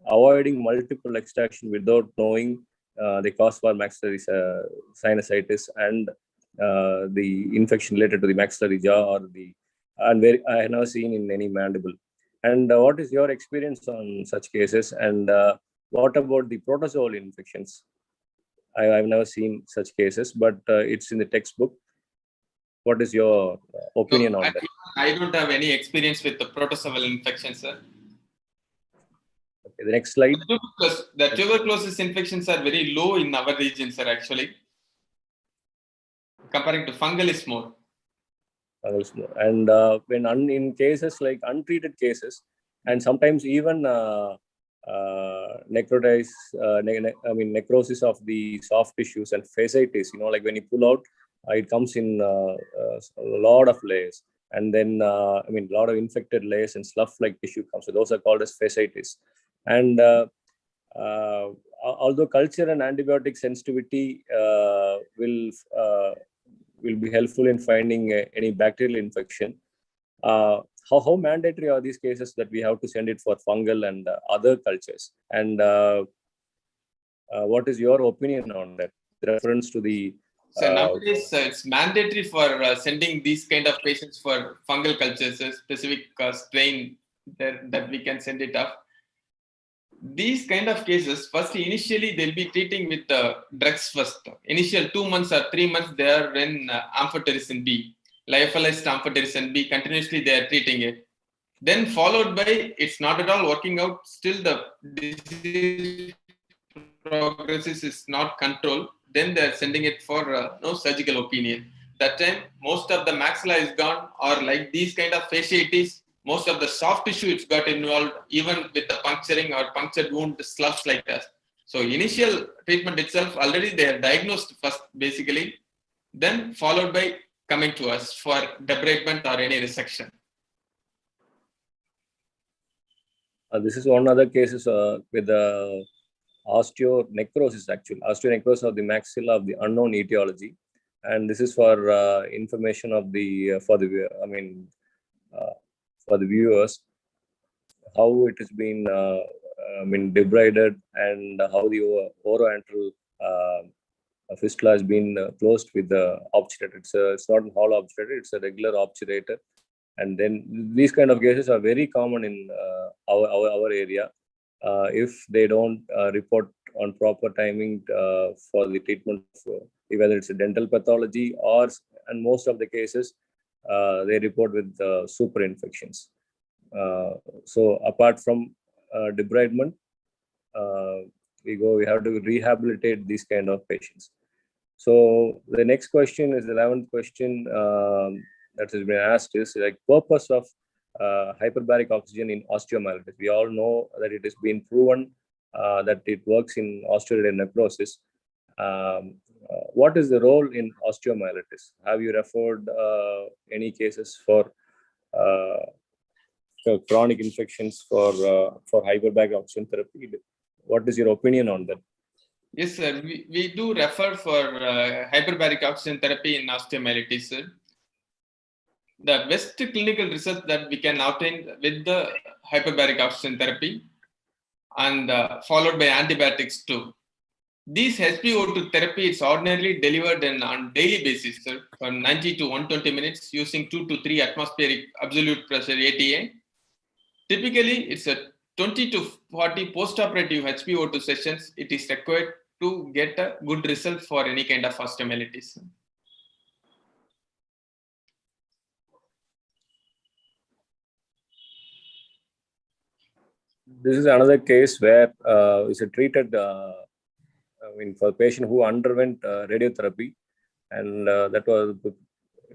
avoiding multiple extraction without knowing the cause for maxillary sinusitis and the infection related to the maxillary jaw or the, and I have never seen in any mandible. And what is your experience on such cases? And what about the protozoal infections? I've never seen such cases, but it's in the textbook. What is your opinion on that? I don't have any experience with the protozoal infections, sir. Okay, the next slide. The tuberculosis infections are very low in our region, sir, actually. Comparing to fungal is more. And when in cases like untreated cases, and sometimes even necrosis of the soft tissues and fasciitis, like when you pull out, it comes in a lot of layers, and then a lot of infected layers and slough-like tissue comes. So those are called as fasciitis. And although culture and antibiotic sensitivity will be helpful in finding any bacterial infection, how mandatory are these cases that we have to send it for fungal and other cultures? And what is your opinion on that? Reference to the so nowadays, it's mandatory for sending these kind of patients for fungal cultures, a specific strain that we can send it off. These kind of cases, first initially they'll be treating with drugs first. Initial 2 months or 3 months, they are in amphotericin B, lyophilized amphotericin B. Continuously they are treating it. Then followed by it's not at all working out. Still the disease progresses is not controlled. Then they are sending it for no surgical opinion. That time most of the maxilla is gone, or like these kind of fasciitis, most of the soft tissue it's got involved, even with the puncturing or punctured wound sloughs like that. So initial treatment itself, already they are diagnosed first basically, then followed by coming to us for debridement or any resection. This is one other cases with the osteonecrosis, actually. Osteonecrosis of the maxilla of the unknown etiology. And this is for information of the, for the viewers, how it has been debrided, and how the oroantral fistula has been closed with the obturator. It's not a hollow obturator, it's a regular obturator. And then these kind of cases are very common in our area. If they don't report on proper timing for the treatment, whether it's a dental pathology or, and most of the cases, they report with super infections. So apart from debridement, we have to rehabilitate these kind of patients. So the next question is the 11th question that has been asked is like purpose of hyperbaric oxygen in osteomyelitis. We all know that it has been proven that it works in osteoradionecrosis. What is the role in osteomyelitis? Have you referred any cases for chronic infections for hyperbaric oxygen therapy? What is your opinion on that? Yes, sir. We do refer for hyperbaric oxygen therapy in osteomyelitis, sir. The best clinical research that we can obtain with the hyperbaric oxygen therapy, and followed by antibiotics too. These SpO2 therapy is ordinarily delivered on daily basis, sir, from 90 to 120 minutes using 2 to 3 atmospheric absolute pressure ATA. Typically, it's a 20 to 40 post-operative SpO2 sessions. It is required to get a good result for any kind of osteomyelitis. This is another case where it's a treated, for a patient who underwent radiotherapy, and it was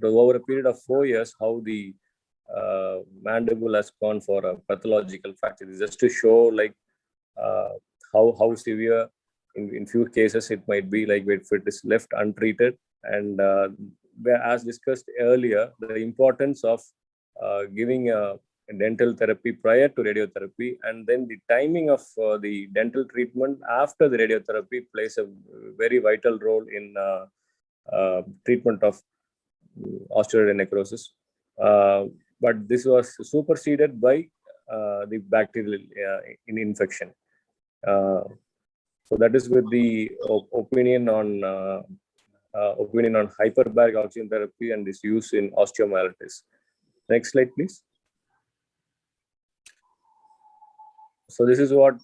over a period of 4 years how the mandible has gone for a pathological fracture. It's just to show like how severe in few cases it might be, like if it is left untreated. And as discussed earlier, the importance of giving a dental therapy prior to radiotherapy, and then the timing of the dental treatment after the radiotherapy plays a very vital role in treatment of osteoradionecrosis. But this was superseded by the bacterial infection. So that is with the opinion on hyperbaric oxygen therapy and its use in osteomyelitis. Next slide, please. So this is what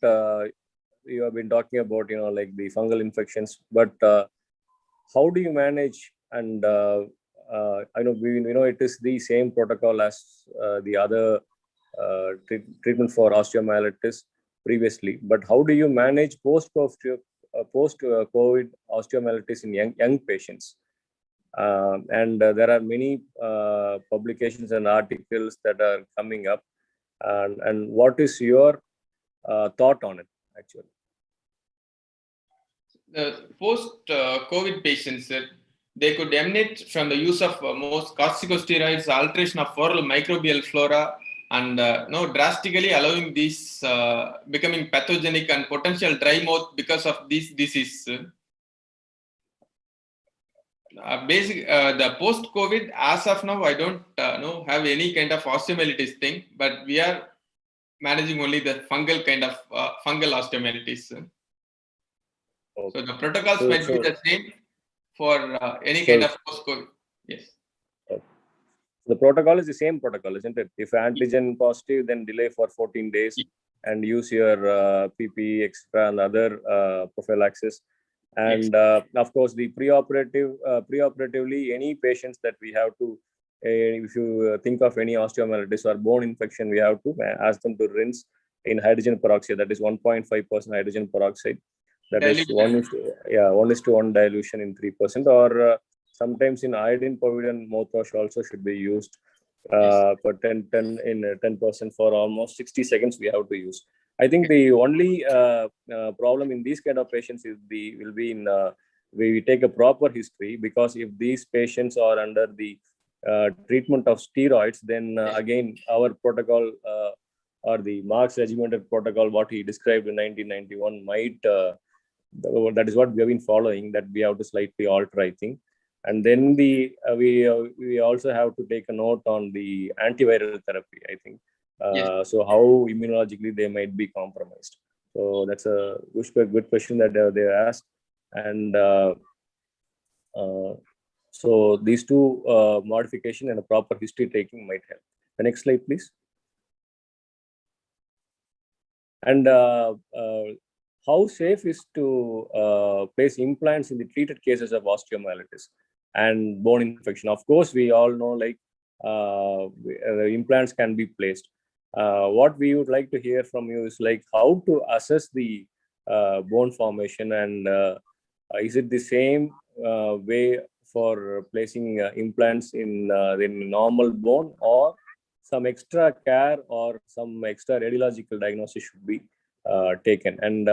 you have been talking about, like the fungal infections. But how do you manage? And I know we know it is the same protocol as the other treatment for osteomyelitis previously. But how do you manage post-COVID osteomyelitis in young patients? And there are many publications and articles that are coming up. And what is your thought on it, actually? The post-COVID patients, they could emanate from the use of most corticosteroids, alteration of oral microbial flora, and drastically allowing these becoming pathogenic and potential dry mouth because of this disease. The post-COVID, as of now, I don't have any kind of osteomyelitis thing, but we are managing only the fungal kind of fungal osteomyelitis. Okay. So the protocols might be the same for any kind of post-COVID. Yes. The protocol is the same protocol, isn't it? If antigen positive, then delay for 14 days and use your PPE, etc., and other prophylaxis. And of course, the preoperatively, any patients that we have to, if you think of any osteomyelitis or bone infection, we have to ask them to rinse in hydrogen peroxide. That is 1.5% hydrogen peroxide. That is 1:1 dilution in 3%, or sometimes in iodine povidone mouthwash also should be used for 10% for almost 60 seconds. We have to use. I think the only problem in these kind of patients is will be in we take a proper history, because if these patients are under the treatment of steroids, then again our protocol or the Mark's regimented protocol, what he described in 1991, might that is what we have been following, that we have to slightly alter, I think. And then we also have to take a note on the antiviral therapy, I think. So how immunologically they might be compromised. So that's a good question that they asked. And so these two modification and a proper history taking might help. The next slide, please. And how safe is to place implants in the treated cases of osteomyelitis and bone infection? Of course, we all know like implants can be placed. What we would like to hear from you is like how to assess the bone formation, and is it the same way for placing implants in normal bone, or some extra care or some extra radiological diagnosis should be taken? And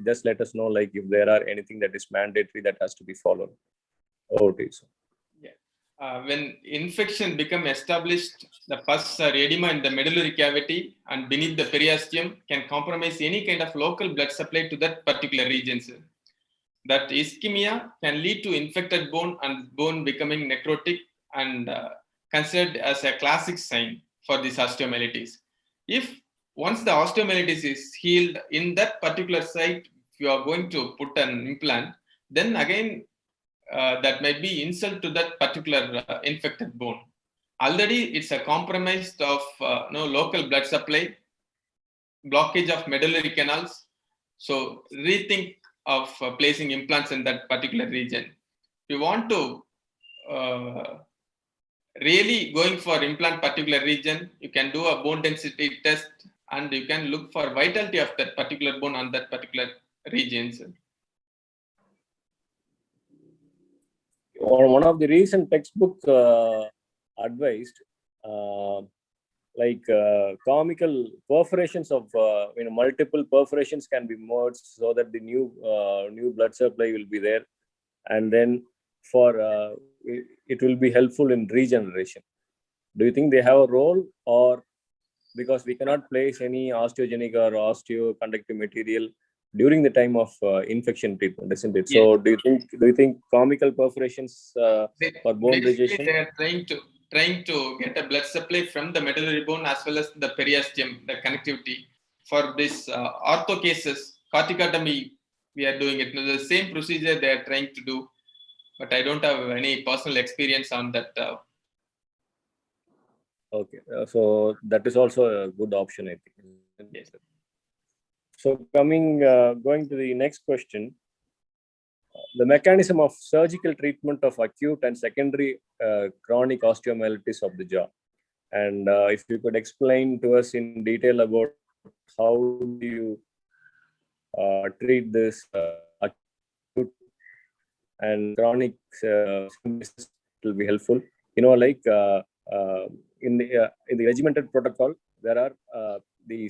just let us know like if there are anything that is mandatory that has to be followed. Over to you, sir. When infection become established, the pus or edema in the medullary cavity and beneath the periosteum can compromise any kind of local blood supply to that particular region. That ischemia can lead to infected bone and bone becoming necrotic, and considered as a classic sign for this osteomyelitis. If once the osteomyelitis is healed in that particular site, if you are going to put an implant, then again that might be insult to that particular infected bone. Already it's a compromise of local blood supply, blockage of medullary canals. So rethink of placing implants in that particular region. If you want to really going for implant particular region, you can do a bone density test and you can look for vitality of that particular bone on that particular region. One of the recent textbook advised comical perforations of multiple perforations can be merged so that the new blood supply will be there, and then it will be helpful in regeneration. Do you think they have a role, or because we cannot place any osteogenic or osteoconductive material during the time of infection treatment, isn't it? So do you think comical perforations for bone regeneration? They are trying to get a blood supply from the medullary bone as well as the periosteum, the connectivity. For this ortho cases, corticotomy, we are doing it. The same procedure they are trying to do, but I don't have any personal experience on that. Okay, so that is also a good option, I think. Yes. So going to the next question, the mechanism of surgical treatment of acute and secondary chronic osteomyelitis of the jaw. And if you could explain to us in detail about how do you treat this acute and chronic, it will be helpful. In the regimented protocol, there are the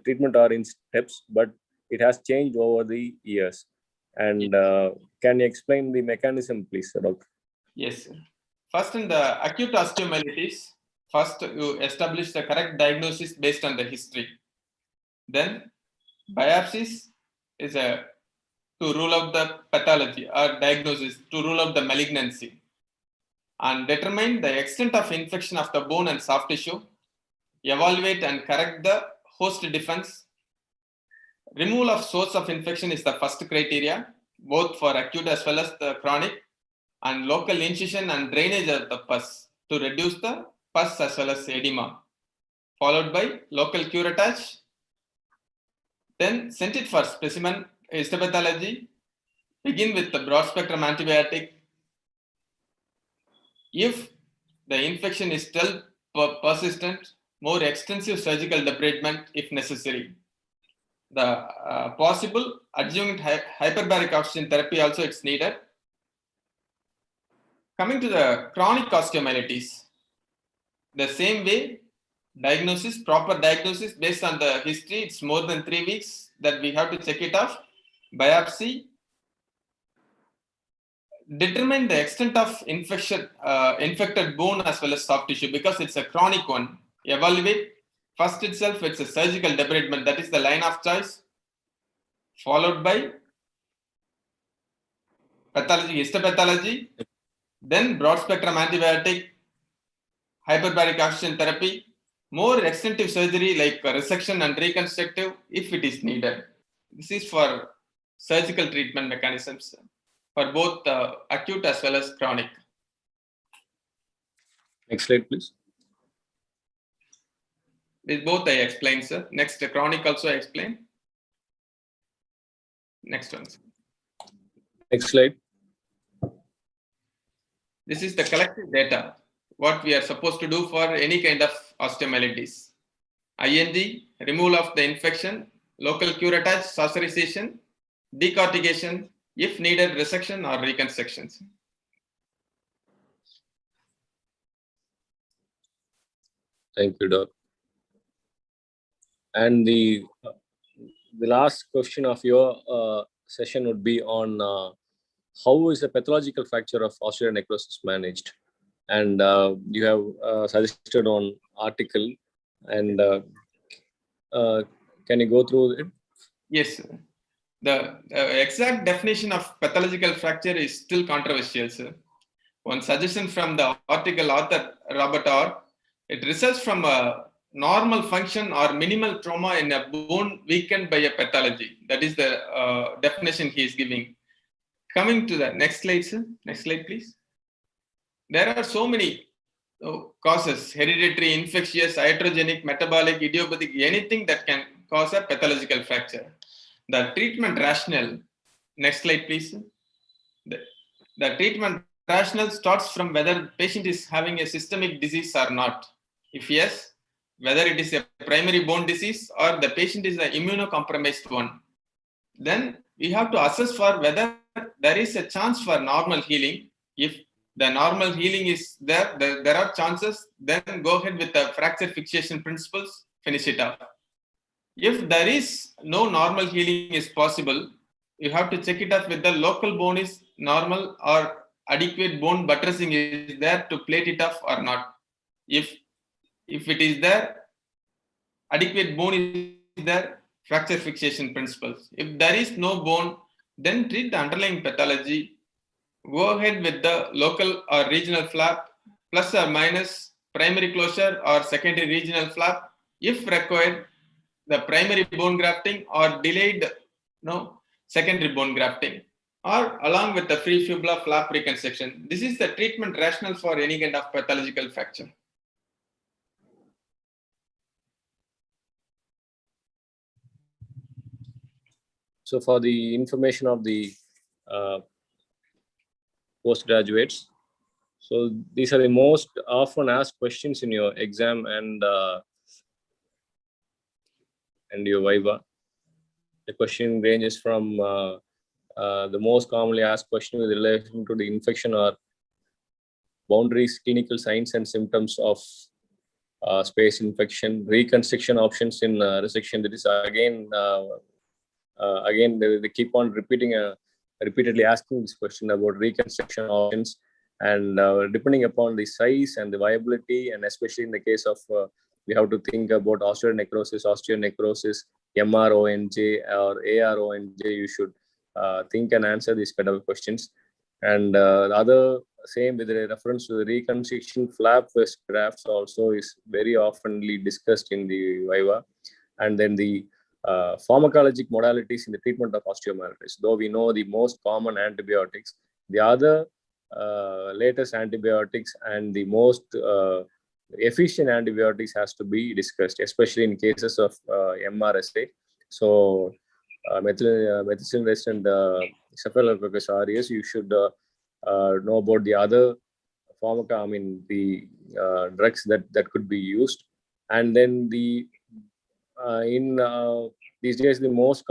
treatment are in steps, but it has changed over the years. And can you explain the mechanism, please, Doctor? Yes. First, in the acute osteomyelitis, first you establish the correct diagnosis based on the history. Then biopsies is to rule out the pathology, or diagnosis to rule out the malignancy, and determine the extent of infection of the bone and soft tissue, evaluate and correct the host defense. Removal of source of infection is the first criteria, both for acute as well as the chronic, and local incision and drainage of the pus to reduce the pus as well as edema, followed by local curettage. Then send it for specimen histopathology. Begin with the broad spectrum antibiotic. If the infection is still persistent, more extensive surgical debridement if necessary. The possible adjunct hyperbaric oxygen therapy also it's needed. Coming to the chronic osteomyelitis, the same way, diagnosis, proper diagnosis based on the history, it's more than 3 weeks that we have to check it off. Biopsy, determine the extent of infection, infected bone as well as soft tissue, because it's a chronic one. Evaluate. First itself, it's a surgical debridement, that is the line of choice, followed by pathology, histopathology, then broad spectrum antibiotic, hyperbaric oxygen therapy, more extensive surgery like resection and reconstructive if it is needed. This is for surgical treatment mechanisms for both acute as well as chronic. Next slide, please. With both I explained, sir. Next, chronic also I explained. Next one, sir. Next slide. This is the collective data, what we are supposed to do for any kind of osteomyelitis. IND, removal of the infection, local curettage, saucerization, decortication, if needed, resection or reconstructions. Thank you, Doc. And the last question of your session would be on how is a pathological fracture of osteoradionecrosis managed? And you have suggested on article, and can you go through it? Yes, sir. The exact definition of pathological fracture is still controversial, sir. One suggestion from the article author, Robert R. It results from a normal function or minimal trauma in a bone weakened by a pathology. That is the definition he is giving. Coming to the next slide, sir. Next slide, please. There are so many causes: hereditary, infectious, iatrogenic, metabolic, idiopathic, anything that can cause a pathological fracture. The treatment rationale. Next slide, please. The treatment rationale starts from whether the patient is having a systemic disease or not. If yes, whether it is a primary bone disease or the patient is an immunocompromised one. Then we have to assess for whether there is a chance for normal healing. If the normal healing is there, there are chances, then go ahead with the fracture fixation principles, finish it off. If there is no normal healing is possible, you have to check it out with the local bone is normal or adequate bone buttressing is there to plate it off or not. If it is there, adequate bone is there, fracture fixation principles. If there is no bone, then treat the underlying pathology. Go ahead with the local or regional flap, plus or minus primary closure or secondary regional flap. If required, the primary bone grafting or delayed secondary bone grafting, or along with the free fibula flap reconstruction. This is the treatment rationale for any kind of pathological fracture. So for the information of the postgraduates, so these are the most often asked questions in your exam and your viva. The question ranges from the most commonly asked question with relation to the infection or boundaries, clinical signs and symptoms of space infection, reconstruction options in resection. That is again they keep on repeatedly asking this question about reconstruction options, and depending upon the size and the viability, and especially in the case of we have to think about osteonecrosis, MRONJ or ARONJ. You should think and answer these kind of questions. And the other same with reference to the reconstruction flap vest grafts also is very oftenly discussed in the viva. And then the pharmacologic modalities in the treatment of osteomyelitis. Though we know the most common antibiotics, the other latest antibiotics and the most efficient antibiotics has to be discussed, especially in cases of MRSA. So methicillin-resistant Staphylococcus aureus, you should know about the other the drugs that could be used. And then the these days the most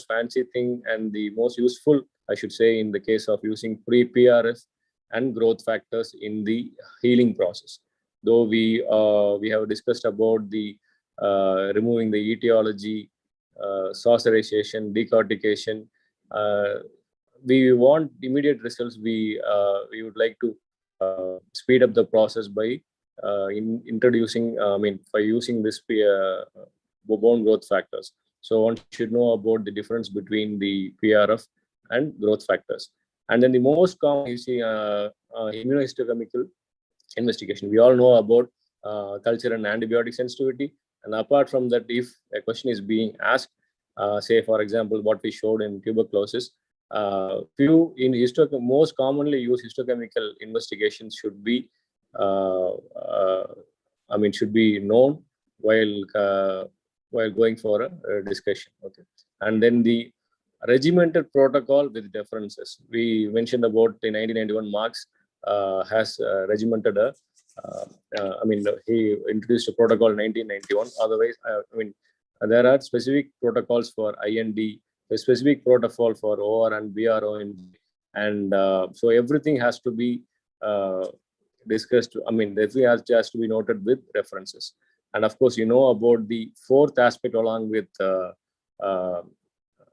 fancy thing and the most useful, I should say, in the case of using pre-PRF and growth factors in the healing process. Though we have discussed about the removing the etiology, saucerization, decortication. We want immediate results. We would like to speed up the process by introducing, by using this bone growth factors. So one should know about the difference between the PRF and growth factors. And then the most common is immunohistochemical investigation. We all know about culture and antibiotic sensitivity. And apart from that, if a question is being asked, say for example, what we showed in tuberculosis, most commonly used histochemical investigations should be should be known while going for a discussion. Okay, and then the regimented protocol with differences. We mentioned about the 1991 Marx has regimented he introduced a protocol in 1991. Otherwise, there are specific protocols for IND, a specific protocol for OR and BRO, and so everything has to be discussed. Everything has to be noted with references. And of course, you know about the fourth aspect along with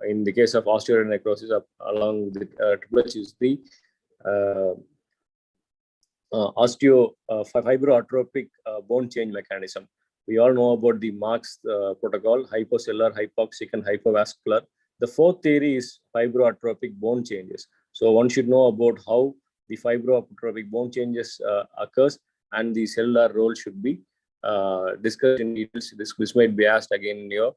in the case of osteoradionecrosis, along with is the fibroatropic bone change mechanism. We all know about the Marx protocol, hypocellular, hypoxic, and hypovascular. The fourth theory is fibroatropic bone changes. So one should know about how the fibroatropic bone changes occurs, and the cellular role should be discussed in details. This might be asked again in your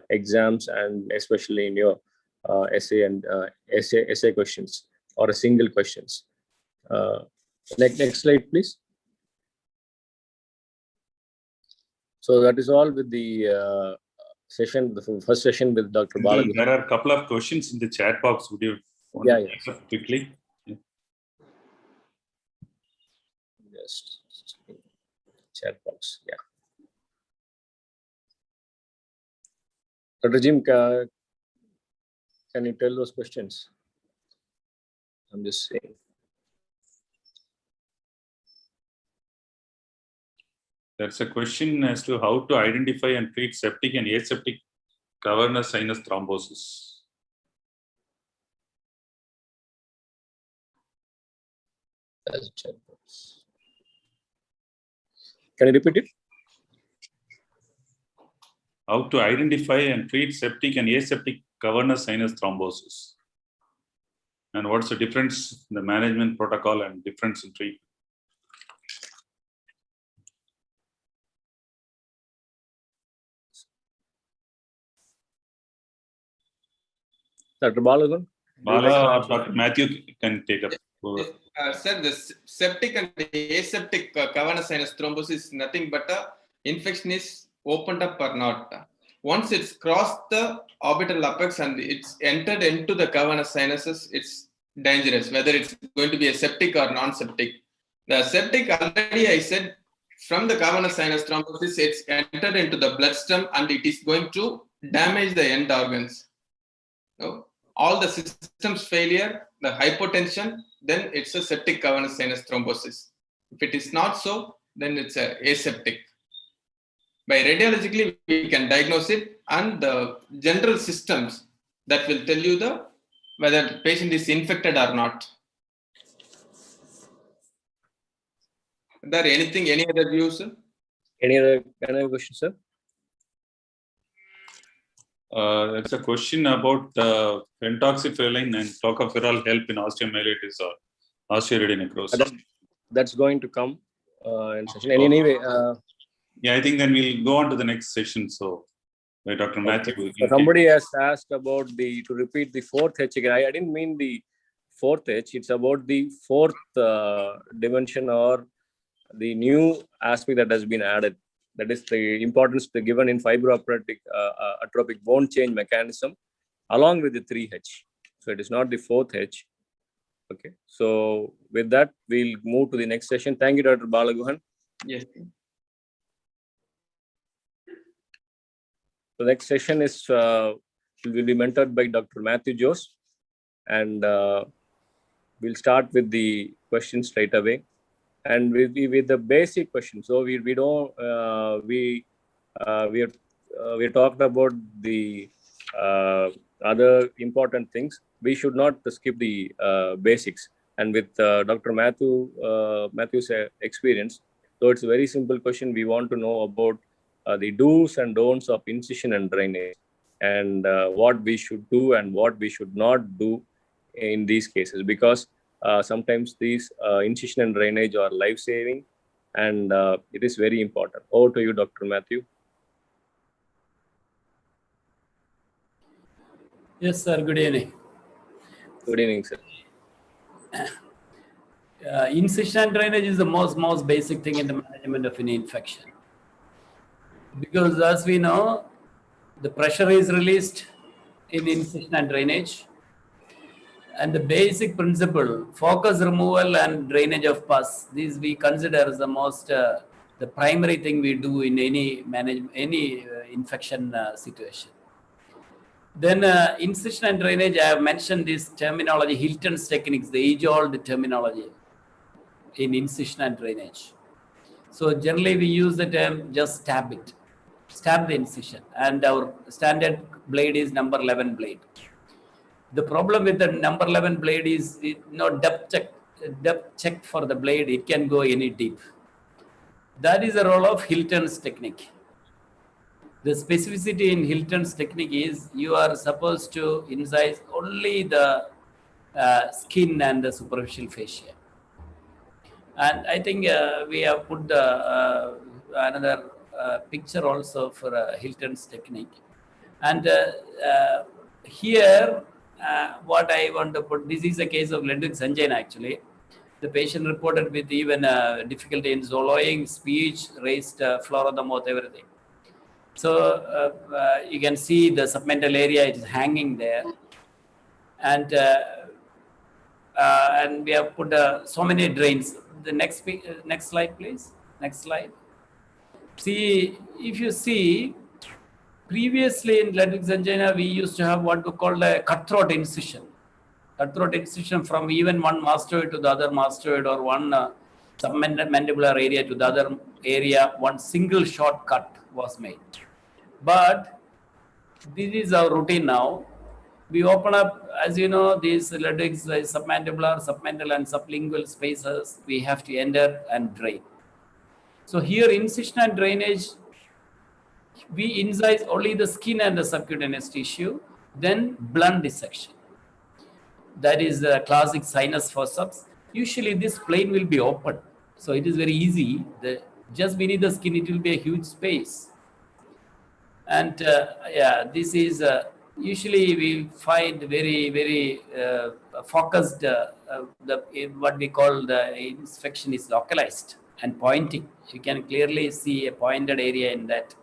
exams, and especially in your essay questions or a single questions. Next slide, please. So that is all with the session, the first session with Dr. Balaji. There are a couple of questions in the chat box. Would you want to answer quickly? Just chat box. Yeah. Dr. Jim, can you tell those questions? I'm just saying. There's a question as to how to identify and treat septic and aseptic cavernous sinus thrombosis. As a chat box. Can you repeat it? How to identify and treat septic and aseptic cavernous sinus thrombosis. And what's the difference in the management protocol and difference in treatment? Dr. Balagun? Bala or Dr. Matthew can take up. Sir, the septic and aseptic cavernous sinus thrombosis is nothing but a infection is opened up or not. Once it's crossed the orbital apex and it's entered into the cavernous sinuses, it's dangerous, whether it's going to be a septic or non-septic. The septic, already I said, from the cavernous sinus thrombosis, it's entered into the bloodstream and it is going to damage the end organs. No? All the systems failure, the hypotension, then it's a septic cavernous sinus thrombosis. If it is not so, then it's a aseptic. By radiologically, we can diagnose it, and the general systems that will tell you whether the patient is infected or not. Is there any other views? Any other question, sir? It's a question about pentoxifylline and tocopherol help in osteomyelitis or osteoradionecrosis. That's going to come in session. Anyway, yeah, I think then we'll go on to the next session. So, by Dr. Matthew. Okay. So somebody has asked about to repeat the fourth H again. I didn't mean the fourth H. It's about the fourth dimension or the new aspect that has been added. That is the importance given in fibroatrophic atrophic bone change mechanism along with the 3H. So it is not the fourth H. Okay. So with that, we'll move to the next session. Thank you, Dr. Balaguhan. Yes. The next session is will be mentored by Dr. Matthew Jose, and we'll start with the questions straight away, and with the basic questions. So we are talking about the other important things. We should not skip the basics. And with Dr. Matthew's experience, so it's a very simple question. We want to know about the do's and don'ts of incision and drainage, and what we should do and what we should not do in these cases, because sometimes these incision and drainage are life-saving, and it is very important. Over to you, Dr. Matthew. Yes, sir. Good evening. Good evening, sir. Incision and drainage is the most basic thing in the management of any infection. Because as we know, the pressure is released in incision and drainage. And the basic principle, focus removal and drainage of pus, these we consider as the primary thing we do in any infection situation. Then incision and drainage, I have mentioned this terminology, Hilton's techniques, the age-old terminology in incision and drainage. So generally we use the term just stab the incision, and our standard blade is number 11 blade. The problem with the number 11 blade is depth check for the blade, it can go any deep. That is the role of Hilton's technique. The specificity in Hilton's technique is you are supposed to incise only the skin and the superficial fascia. And I think we have put another picture also for Hilton's technique. And here, what I want to put, this is a case of Ludwig Sanjayan actually. The patient reported with even difficulty in swallowing, speech, raised floor of the mouth, everything. So you can see the submental area is hanging there. And we have put so many drains. The next slide, please. Next slide. See, if you see, previously in latex angina, we used to have what we call a cutthroat incision. Cutthroat incision from even one mastoid to the other mastoid, or one submandibular area to the other area, one single short cut was made. But this is our routine now. We open up, as you know, these latex submandibular, submental and sublingual spaces, we have to enter and drain. So here, incision and drainage, we incise only the skin and the subcutaneous tissue, then blunt dissection. That is the classic sinus forceps. Usually this plane will be open. So it is very easy. Just beneath the skin, it will be a huge space. And yeah, this is usually we find very, very focused, what we call the infection is localized and pointing. You can clearly see a pointed area in that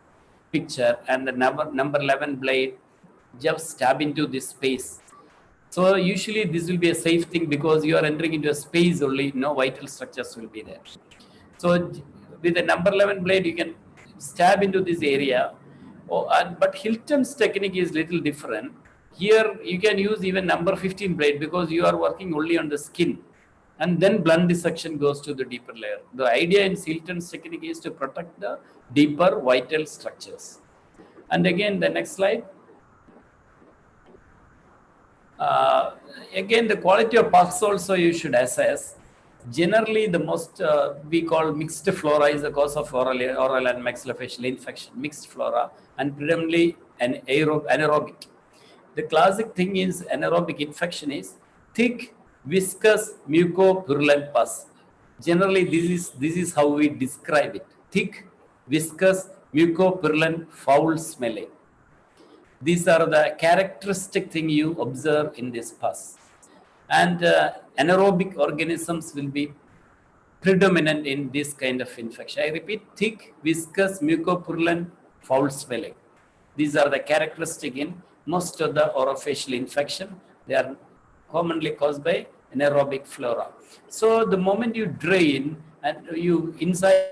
picture, and the number 11 blade just stab into this space. So usually this will be a safe thing because you are entering into a space only, no vital structures will be there. So with the number 11 blade, you can stab into this area. But Hilton's technique is little different. Here you can use even number 15 blade because you are working only on the skin, and then blunt dissection goes to the deeper layer. The idea in Hilton's technique is to protect the deeper vital structures. And again, the next slide. Again, the quality of pus also you should assess. Generally, the most we call mixed flora is the cause of oral and maxillofacial infection, mixed flora, and predominantly an anaerobic. The classic thing is anaerobic infection is thick, viscous, mucopurulent pus. Generally, this is how we describe it: thick, viscous, mucopurulent, foul smelling. These are the characteristic thing you observe in this pus. And anaerobic organisms will be predominant in this kind of infection. I repeat, thick, viscous, mucopurulent, foul smelling. These are the characteristic in most of the orofacial infection. They are commonly caused by anaerobic flora. So the moment you drain and you inside,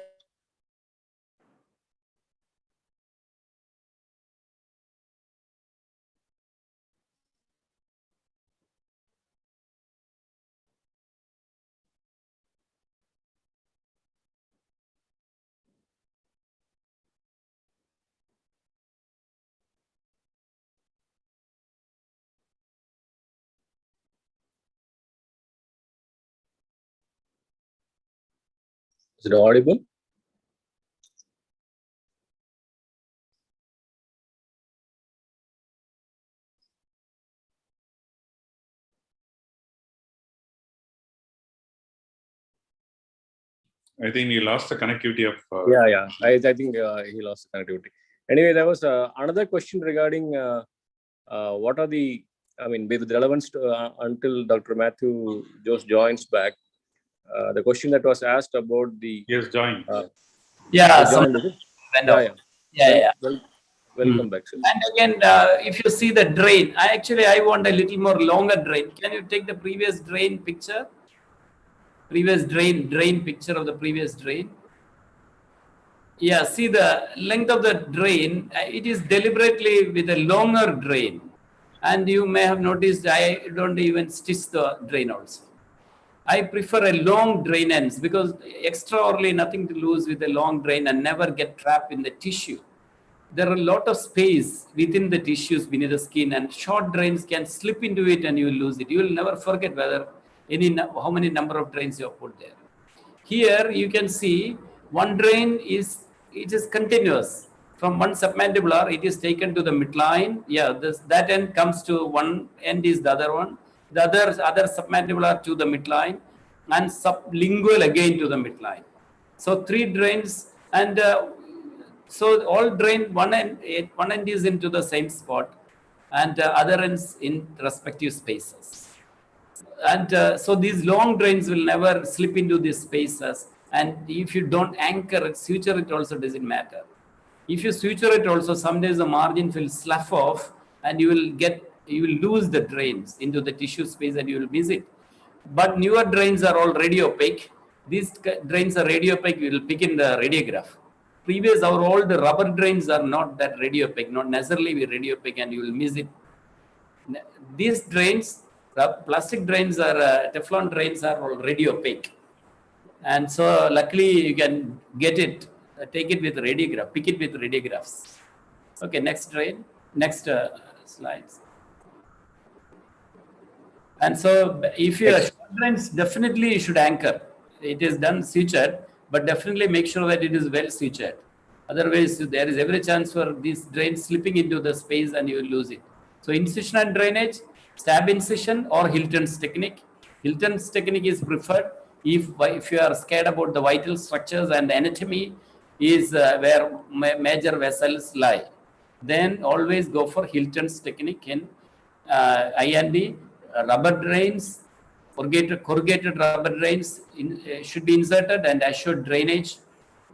Is it audible? I think you lost the connectivity of. Yeah. I think he lost the connectivity. Anyway, there was another question regarding what are the, I mean, with relevance to, until Dr. Matthew Jose joins back, the question that was asked about the. Yes, join. yeah, Joined, is it? Yeah. Welcome back, sir. And again, if you see the drain, I want a little more longer drain. Can you take the previous drain picture? Previous drain picture of the previous drain. Yeah, see the length of the drain. It is deliberately with a longer drain. And you may have noticed I don't even stitch the drain also. I prefer a long drain ends because extraordinarily nothing to lose with a long drain and never get trapped in the tissue. There are a lot of space within the tissues beneath the skin, and short drains can slip into it and you will lose it. You will never forget how many number of drains you have put there. Here you can see one drain is continuous. From one submandibular, it is taken to the midline. Yeah, that end comes to one end is the other one. The other submandibular to the midline, and sublingual again to the midline. So 3 drains, and so all drain one end is into the same spot, and other ends in respective spaces. And so these long drains will never slip into these spaces. And if you don't anchor it, suture it also doesn't matter. If you suture it also, sometimes the margin will slough off, and you will lose the drains into the tissue space and you will miss it. But newer drains are all radiopaque. These drains are radiopaque, you will pick in the radiograph. previous, our old rubber drains are not that radiopaque, not necessarily radiopaque, and you will miss it. These drains, plastic drains are Teflon drains are all radiopaque, and so luckily you can get it, take it with radiograph, pick it with radiographs. Okay, next drain, next slides. And so if you are short drains, definitely you should anchor. It is done sutured, but definitely make sure that it is well sutured. Otherwise, there is every chance for these drains slipping into the space and you will lose it. So incision and drainage, stab incision or Hilton's technique. Hilton's technique is preferred if you are scared about the vital structures and anatomy is where major vessels lie. Then always go for Hilton's technique in IND. Rubber drains, corrugated rubber drains should be inserted and assured drainage,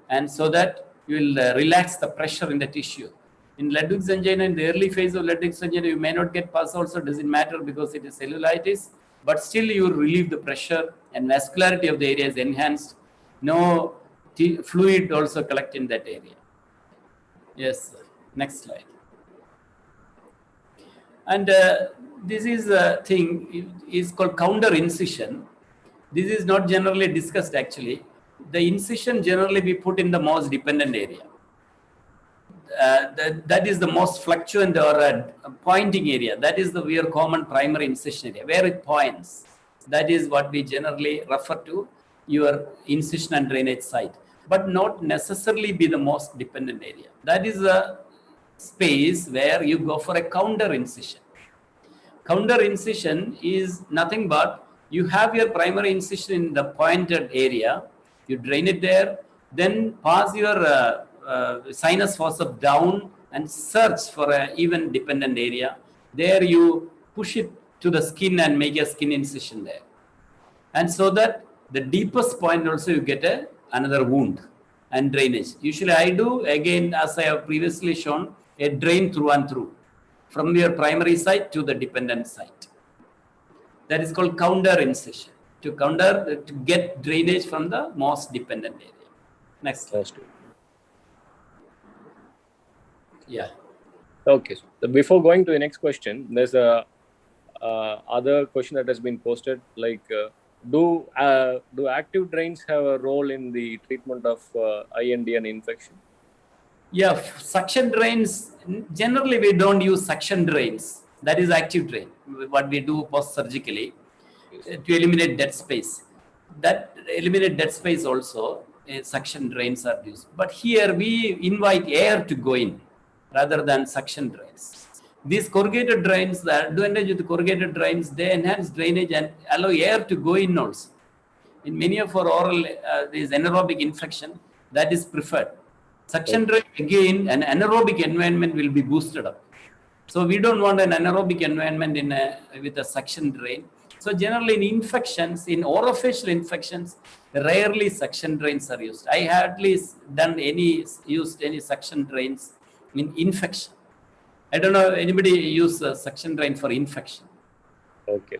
and so that you will relax the pressure in the tissue. In Ludwig's angina, in the early phase of Ludwig's angina, you may not get pus also, doesn't matter because it is cellulitis, but still you relieve the pressure and vascularity of the area is enhanced. No fluid also collect in that area. Yes, sir. Next slide. And this is a thing is called counter incision. This is not generally discussed actually. The incision generally we put in the most dependent area. That is the most fluctuant or pointing area. That is the very common primary incision area where it points. That is what we generally refer to your incision and drainage site, but not necessarily be the most dependent area. That is a space where you go for a counter incision. Counter incision is nothing but you have your primary incision in the pointed area, you drain it there, then pass your sinus fossa down and search for an even dependent area. There you push it to the skin and make a skin incision there. And so that the deepest point also you get another wound and drainage. Usually I do, again, as I have previously shown, a drain through and through from your primary site to the dependent site. That is called counter incision, to get drainage from the most dependent area. Next slide. Yeah. Okay. So before going to the next question, there's a other question that has been posted, like do active drains have a role in the treatment of IND and infection? Yeah, suction drains, generally we don't use suction drains. That is active drain, what we do post-surgically to eliminate dead space. That eliminate dead space also, suction drains are used. But here we invite air to go in rather than suction drains. These corrugated drains, the advantage of the corrugated drains, they enhance drainage and allow air to go in also. In many of our oral, these anaerobic infection, that is preferred. Suction drain, again, an anaerobic environment will be boosted up. So we don't want an anaerobic environment with a suction drain. So generally in infections, in orofacial infections, rarely suction drains are used. I hardly used any suction drains in infection. I don't know anybody use a suction drain for infection. Okay.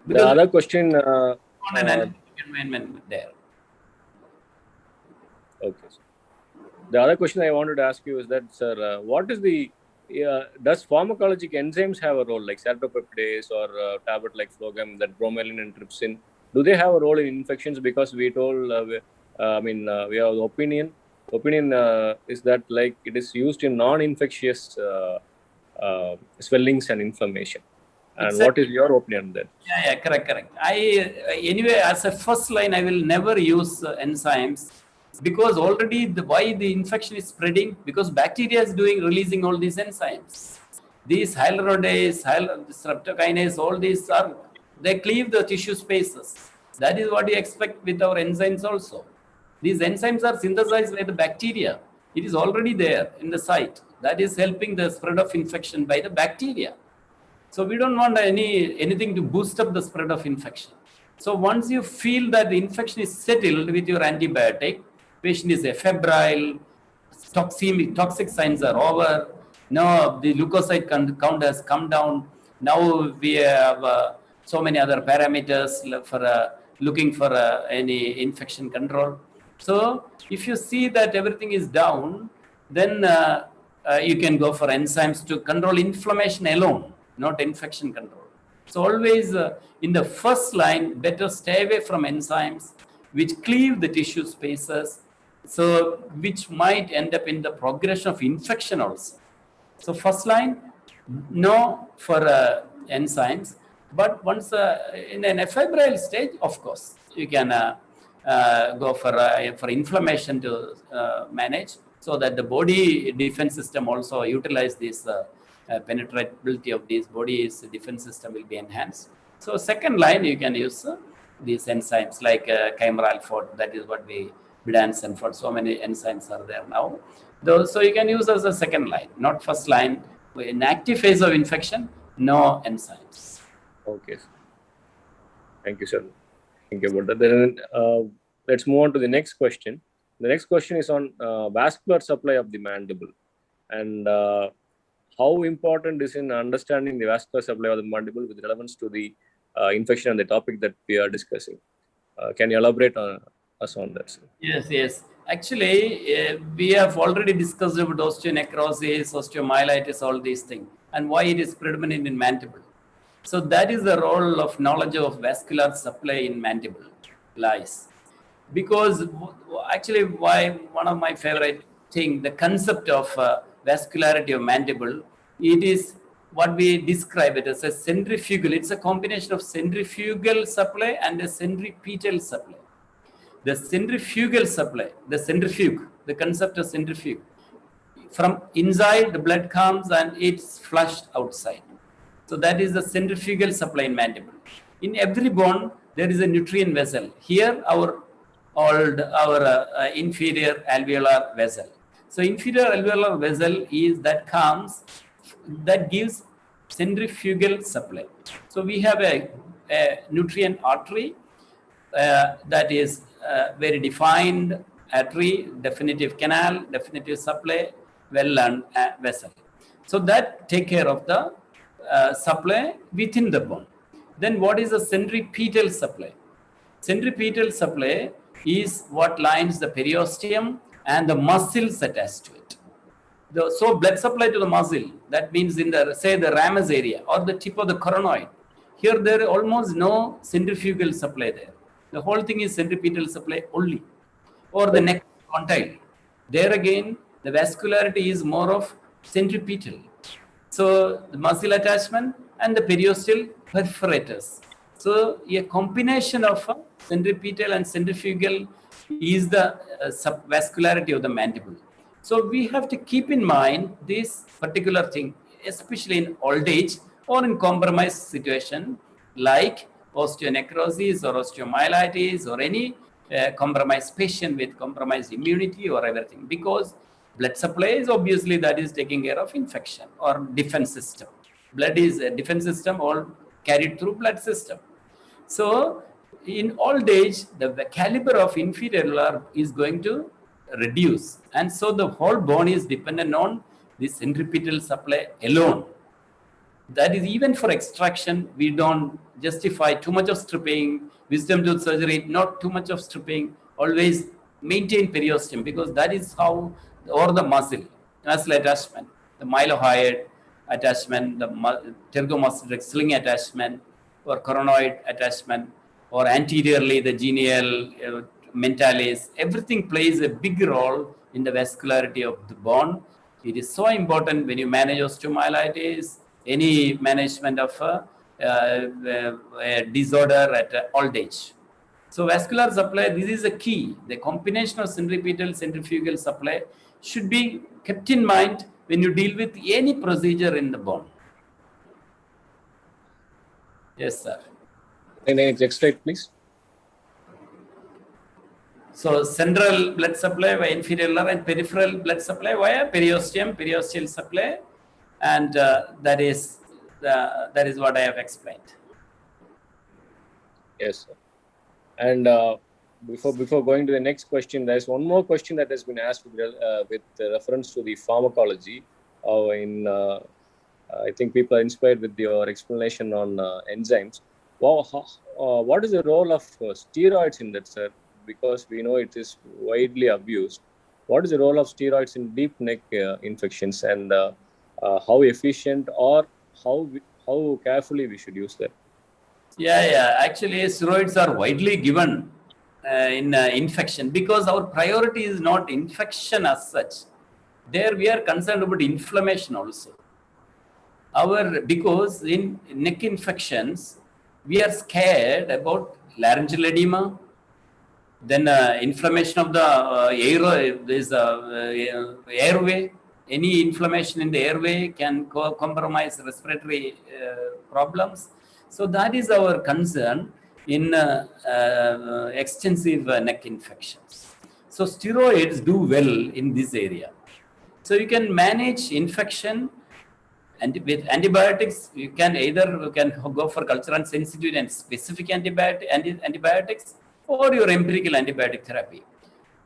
The other question. An anaerobic environment there. Okay. The other question I wanted to ask you is that, sir, what is the does pharmacologic enzymes have a role, like saltopeptidase or tablet like phloem, that bromelain and trypsin? Do they have a role in infections? Because we told, we have the opinion is that like it is used in non-infectious swellings and inflammation. And exactly. What is your opinion on that? Yeah, correct. Anyway, as a first line, I will never use enzymes. Because already why the infection is spreading, because bacteria is releasing all these enzymes. These hyaluronidase, streptokinase, all these they cleave the tissue spaces. That is what you expect with our enzymes also. These enzymes are synthesized by the bacteria. It is already there in the site. That is helping the spread of infection by the bacteria. So we don't want anything to boost up the spread of infection. So once you feel that the infection is settled with your antibiotic, patient is febrile, toxic signs are over. Now the leukocyte count has come down. Now we have so many other parameters for looking for any infection control. So if you see that everything is down, then you can go for enzymes to control inflammation alone, not infection control. So always in the first line, better stay away from enzymes which cleave the tissue spaces, so which might end up in the progression of infection also. So first line, no for enzymes, but once in an febrile stage, of course, you can go for inflammation to manage, so that the body defense system also utilize this penetrability of these bodies, defense system will be enhanced. So second line, you can use these enzymes like chimeral-4, that is what we Bidans and for so many enzymes are there now. So you can use as a second line, not first line. In active phase of infection, no enzymes. Okay. Thank you, sir. Thank you about that. Then let's move on to the next question. The next question is on vascular supply of the mandible, and how important is in understanding the vascular supply of the mandible with relevance to the infection and the topic that we are discussing. Can you elaborate on us on that, sir? Yes. Actually, we have already discussed about osteonecrosis, osteomyelitis, all these things, and why it is predominant in mandible. So that is the role of knowledge of vascular supply in mandible lies. Because actually, why one of my favorite thing, the concept of vascularity of mandible, it is what we describe it as a centrifugal. It's a combination of centrifugal supply and a centripetal supply. The centrifugal supply, the centrifuge, the concept of centrifuge. From inside, the blood comes and it's flushed outside. So that is the centrifugal supply in mandible. In every bone, there is a nutrient vessel. Here, our inferior alveolar vessel. So inferior alveolar vessel is that gives centrifugal supply. So we have a nutrient artery that is very defined artery, definitive canal, definitive supply, well and vessel. So that take care of the supply within the bone. Then what is the centripetal supply? Centripetal supply is what lines the periosteum and the muscles attached to it. So blood supply to the muscle, that means in the, say, the ramus area or the tip of the coronoid. Here there is almost no centrifugal supply there. The whole thing is centripetal supply only. Or the neck condyle. There again, the vascularity is more of centripetal. So the muscle attachment and the periosteal perforators. So a combination of centripetal and centrifugal is the vascularity of the mandible. So we have to keep in mind this particular thing, especially in old age or in compromised situation like osteonecrosis or osteomyelitis or any compromised patient with compromised immunity or everything, because blood supply is obviously that is taking care of infection or defense system. Blood is a defense system, all carried through blood system. So in old age, the caliber of inferior is going to reduce. And so the whole bone is dependent on the centripetal supply alone. That is, even for extraction, we don't justify too much of stripping, wisdom tooth surgery, not too much of stripping, always maintain periosteum, because that is how, or the muscle attachment, the mylohyoid attachment, the pterygomuscular sling attachment, or coronoid attachment, or anteriorly the genial mentalis, everything plays a big role in the vascularity of the bone. It is so important when you manage osteomyelitis, any management of a disorder at old age. So vascular supply, this is a key. The combination of centripetal, centrifugal supply should be kept in mind when you deal with any procedure in the bone. Yes, sir. Next slide, please. So central blood supply via inferior and peripheral blood supply via periosteum, periosteal supply, and that is what I have explained. Yes, sir. And before going to the next question, there is one more question that has been asked with reference to the pharmacology. I think people are inspired with your explanation on enzymes. What is the role of steroids in that, sir? because we know it is widely abused. What is the role of steroids in deep neck infections, and how efficient or how carefully we should use them? Yeah. Actually, steroids are widely given in infection because our priority is not infection as such. There we are concerned about inflammation also. Because in neck infections, we are scared about laryngeal edema, then inflammation of the airway. Any inflammation in the airway can compromise respiratory problems. So that is our concern in extensive neck infections. So steroids do well in this area. So you can manage infection, and with antibiotics, you can go for cultural and sensitive and specific antibiotics, or your empirical antibiotic therapy.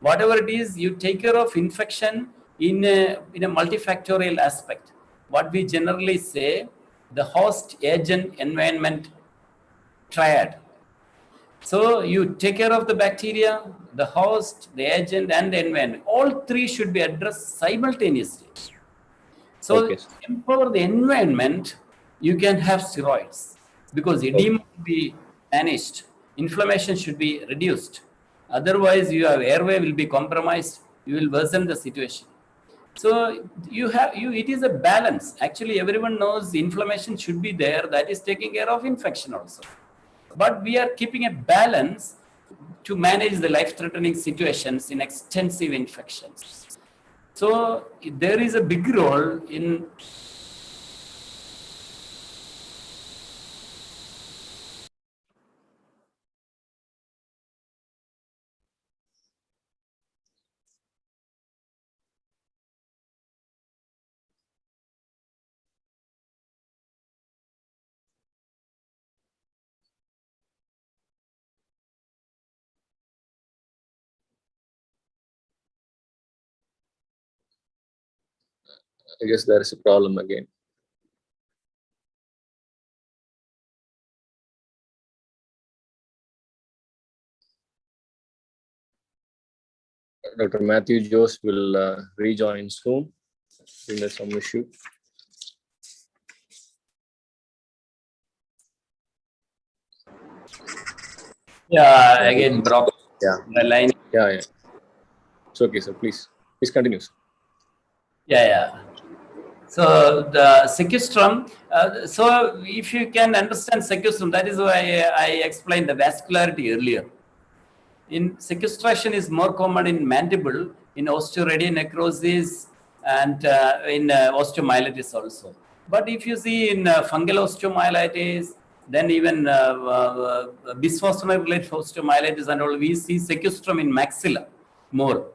Whatever it is, you take care of infection in a multifactorial aspect. What we generally say, the host, agent, environment triad. So you take care of the bacteria, the host, the agent, and the environment. All three should be addressed simultaneously. So Okay. empower the environment, you can have steroids because edema will be managed, inflammation should be reduced. Otherwise, your airway will be compromised, you will worsen the situation. So it is a balance. Actually, everyone knows inflammation should be there, that is taking care of infection also. But we are keeping a balance to manage the life-threatening situations in extensive infections. So there is a big role in I guess there is a problem again. Dr. Matthew Jose will rejoin soon. I think there's some issue. Yeah, again, broke the line. Yeah. It's okay, sir. Please continue, sir. Yeah. So the sequestrum, so if you can understand sequestrum, that is why I explained the vascularity earlier. In sequestration is more common in mandible, in osteoradionecrosis, and in osteomyelitis also. But if you see in fungal osteomyelitis, then even bisphosphonate-related osteomyelitis and all, we see sequestrum in maxilla more.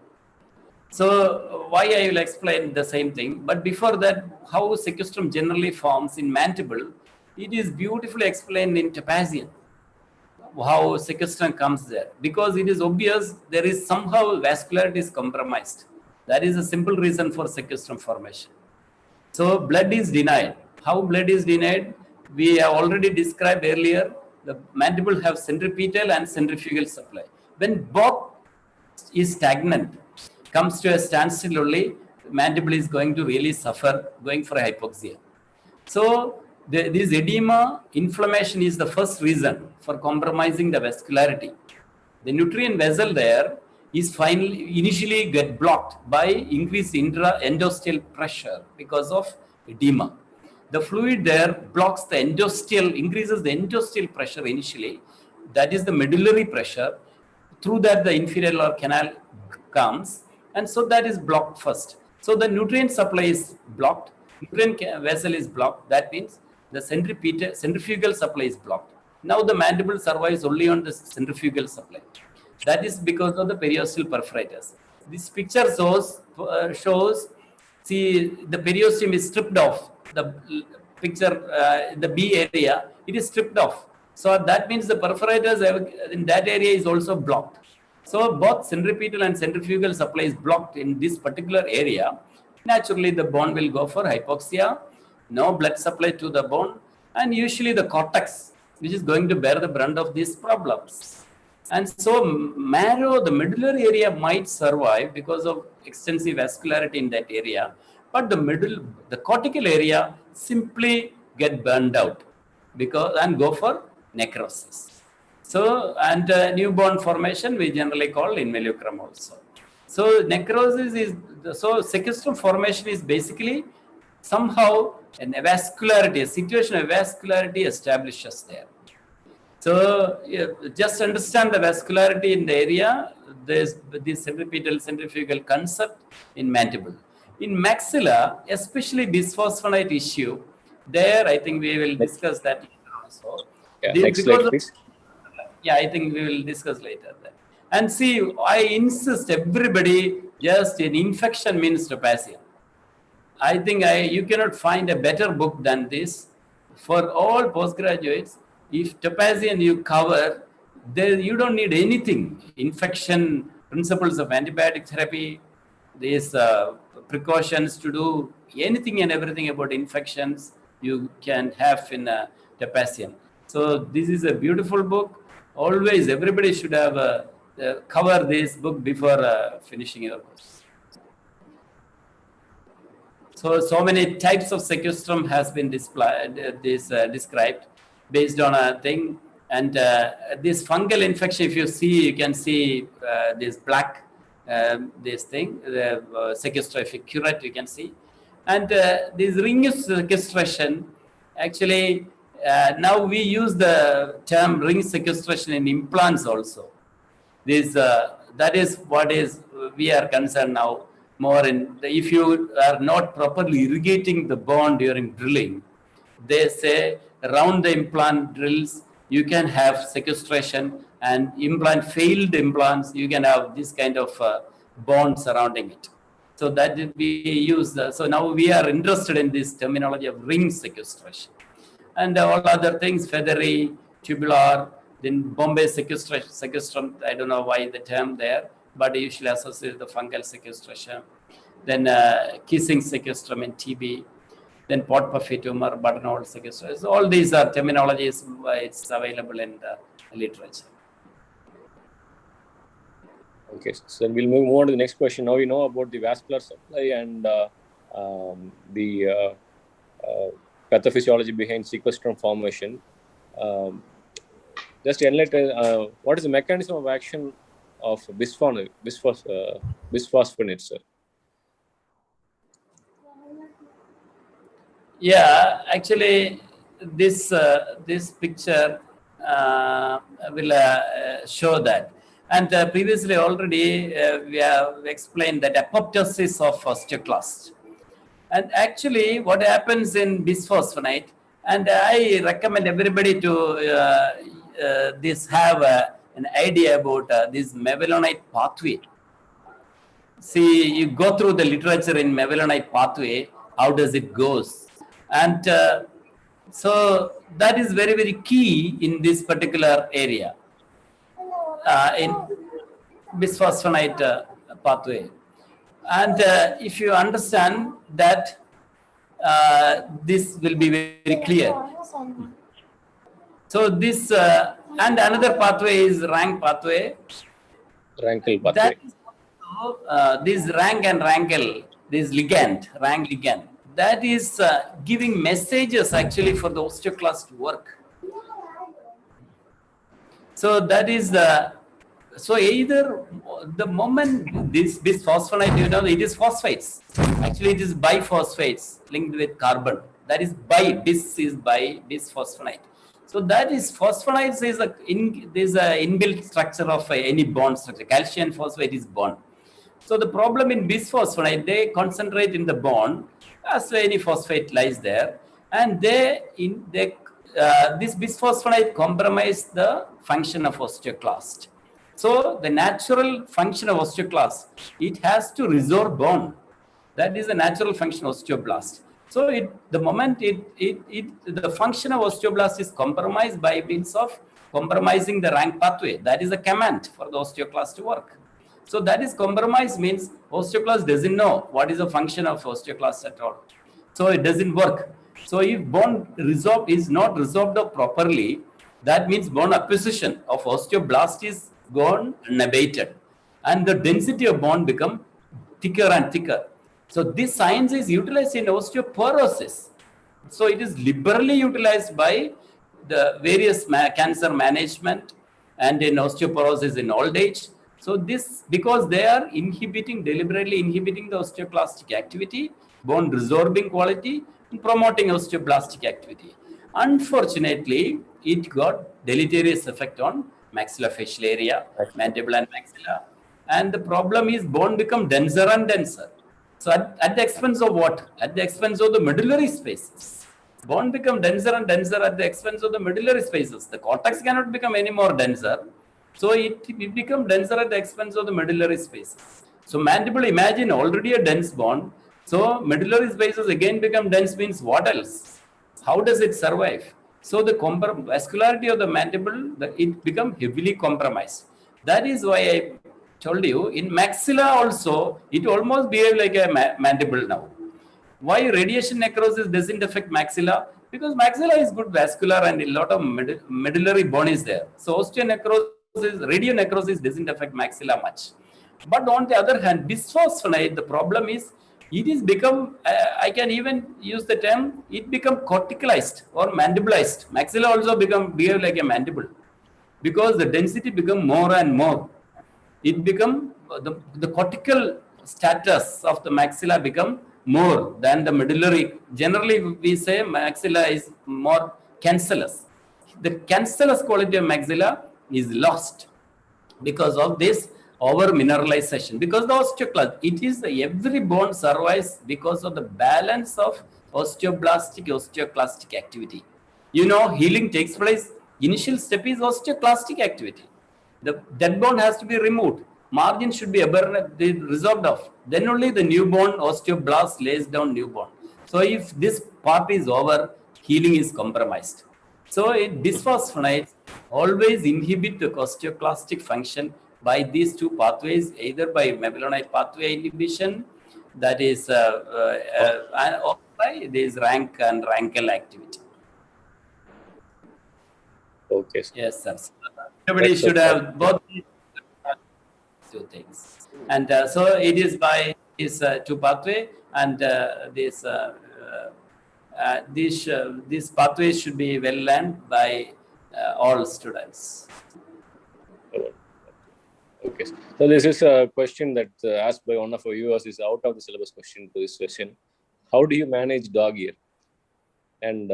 So why I will explain the same thing. But before that, how sequestrum generally forms in mandible, it is beautifully explained in Tapazian, how sequestrum comes there. Because it is obvious there is somehow vascularity is compromised. That is a simple reason for sequestrum formation. So blood is denied. How blood is denied? We have already described earlier. The mandible have centripetal and centrifugal supply. When both is stagnant, comes to a standstill only, mandible is going to really suffer, going for a hypoxia. So this edema, inflammation is the first reason for compromising the vascularity. The nutrient vessel there is initially get blocked by increased endosteal pressure because of edema. The fluid there blocks the increases the endosteal pressure initially. That is the medullary pressure. Through that, the inferior canal comes, and so that is blocked first. So the nutrient supply is blocked, nutrient vessel is blocked. That means the centrifugal supply is blocked. Now the mandible survives only on the centrifugal supply. That is because of the periosteal perforators. This picture shows, see, the periosteum is stripped off. The picture, the B area, it is stripped off. So that means the perforators in that area is also blocked. So both centripetal and centrifugal supply is blocked in this particular area. Naturally, the bone will go for hypoxia, no blood supply to the bone, and usually the cortex, which is going to bear the brunt of these problems. And so marrow, the medullary area might survive because of extensive vascularity in that area, but the cortical area simply get burned out and go for necrosis. So, and newborn formation we generally call involucrum also. So necrosis is, so sequestrum formation is basically somehow a vascularity, a situation of vascularity establishes there. So just understand the vascularity in the area. There's this centripetal concept in mandible. In maxilla, especially bisphosphonate issue, there I think we will discuss that also. Yeah, next slide, please. Yeah, I think we will discuss later that. And see, I insist everybody, just an infection means topazia. I think you cannot find a better book than this. For all postgraduates, if topazia you cover, there you don't need anything. Infection, principles of antibiotic therapy, these precautions to do anything and everything about infections you can have in topazia. So this is a beautiful book. Always everybody should have cover this book before finishing your course. So many types of sequestrum has been displayed, described based on a thing. And this fungal infection, if you see, you can see this black, this thing, the sequestration, if you curate, you can see. And this ring sequestration, actually, now we use the term ring sequestration in implants also. This, that is what is we are concerned now more in, if you are not properly irrigating the bone during drilling, they say around the implant drills, you can have sequestration, and failed implants, you can have this kind of bond surrounding it. So that we use, so now we are interested in this terminology of ring sequestration. And all other things, feathery, tubular, then Bombay sequestrum, I don't know why the term there, but usually associated with the fungal sequestration. Then kissing sequestrum in TB, then pot puffy tumor, buttonhole sequestration. So all these are terminologies, it's available in the literature. Okay, so we'll move on to the next question. Now we know about the vascular supply and the pathophysiology behind sequestrum formation. Just enlighten, what is the mechanism of action of bisphosphonate, sir? Yeah, actually, this picture will show that. And previously already we have explained that apoptosis of osteoclast. And actually what happens in bisphosphonate, and I recommend everybody to have an idea about this mevalonate pathway. See, you go through the literature in mevalonate pathway, how does it goes? And so that is very, very key in this particular area. In bisphosphonate pathway. And if you understand that, this will be very clear. So this, and another pathway is rank pathway. Rankle pathway. That is, this rank and rankle, this ligand, rank ligand, that is giving messages actually for the osteoclast to work. So that is the, so either the moment this bisphosphonate, you know, it is phosphates. Actually, it is biphosphates linked with carbon. That is bis is bisphosphonate. So that is phosphonates is there's a inbuilt structure of any bond structure. Calcium phosphate is bond. So the problem in bisphosphonate, they concentrate in the bond as any phosphate lies there, and this bisphosphonate compromise the function of osteoclast. So the natural function of osteoclast, it has to resorb bone. That is the natural function of osteoblast. So the moment the function of osteoblast is compromised by means of compromising the rank pathway. That is a command for the osteoclast to work. So that is compromised means osteoclast doesn't know what is the function of osteoclast at all. So it doesn't work. So if bone resorb is not resorbed up properly, that means bone acquisition of osteoblast is gone unabated, and the density of bone become thicker and thicker. So this science is utilized in osteoporosis. So it is liberally utilized by the various cancer management and in osteoporosis in old age. So this, because they are deliberately inhibiting the osteoclastic activity, bone resorbing quality, and promoting osteoblastic activity. Unfortunately, it got deleterious effect on maxillofacial area, mandible and maxilla. And the problem is bone become denser and denser. So at the expense of what? At the expense of the medullary spaces. Bone become denser and denser at the expense of the medullary spaces. The cortex cannot become any more denser. So it become denser at the expense of the medullary spaces. So mandible, imagine already a dense bone. So medullary spaces again become dense, means what else? How does it survive? So the vascularity of the mandible, it become heavily compromised. That is why I told you in maxilla also, it almost behave like a mandible now. Why radiation necrosis doesn't affect maxilla? Because maxilla is good vascular and a lot of medullary bone is there. So osteonecrosis, radionecrosis doesn't affect maxilla much. But on the other hand, bisphosphonate, the problem is it is become, I can even use the term, it become corticalized or mandibleized. Maxilla also behave like a mandible because the density become more and more. It become, the cortical status of the maxilla become more than the medullary. Generally, we say maxilla is more cancellous. The cancellous quality of maxilla is lost because of this over mineralization. Because the osteoclast, it is every bone survives because of the balance of osteoclastic activity. You know, healing takes place. Initial step is osteoclastic activity. The dead bone has to be removed. Margin should be resolved off. Then only the newborn osteoblast lays down newborn. So if this part is over, healing is compromised. So bisphosphonates always inhibit the osteoclastic function by these two pathways, either by mevalonate pathway inhibition, that is, or by this rank and rankle activity. Okay, sir. Yes, sir. Everybody should have both these two things. And so it is by these two pathway, and these pathways should be well learned by all students. Okay. So this is a question that asked by one of our viewers, is out of the syllabus question to this session. How do you manage dog ear? And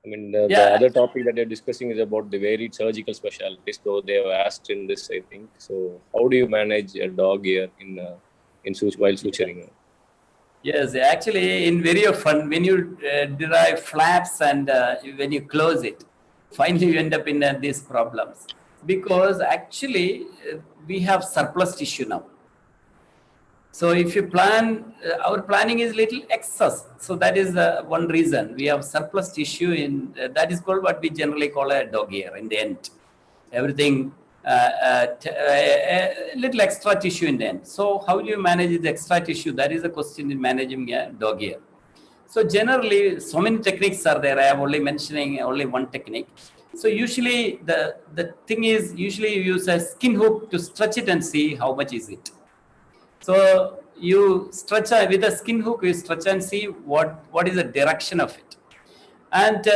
I mean, the other topic that you're discussing is about the varied surgical specialties, though they have asked in this, I think. So how do you manage a dog ear while suturing? Yes, actually, in very fun, when you derive flaps and when you close it, finally you end up in these problems. Because actually, we have surplus tissue now. So if you plan, our planning is little excess. So that is one reason. We have surplus tissue in, that is called what we generally call a dog ear in the end. Everything, a little extra tissue in the end. So how do you manage the extra tissue? That is a question in managing a dog ear. So generally, so many techniques are there. I am only mentioning only one technique. So usually the thing is, usually you use a skin hook to stretch it and see how much is it. So you stretch with a skin hook, you stretch and see what is the direction of it. And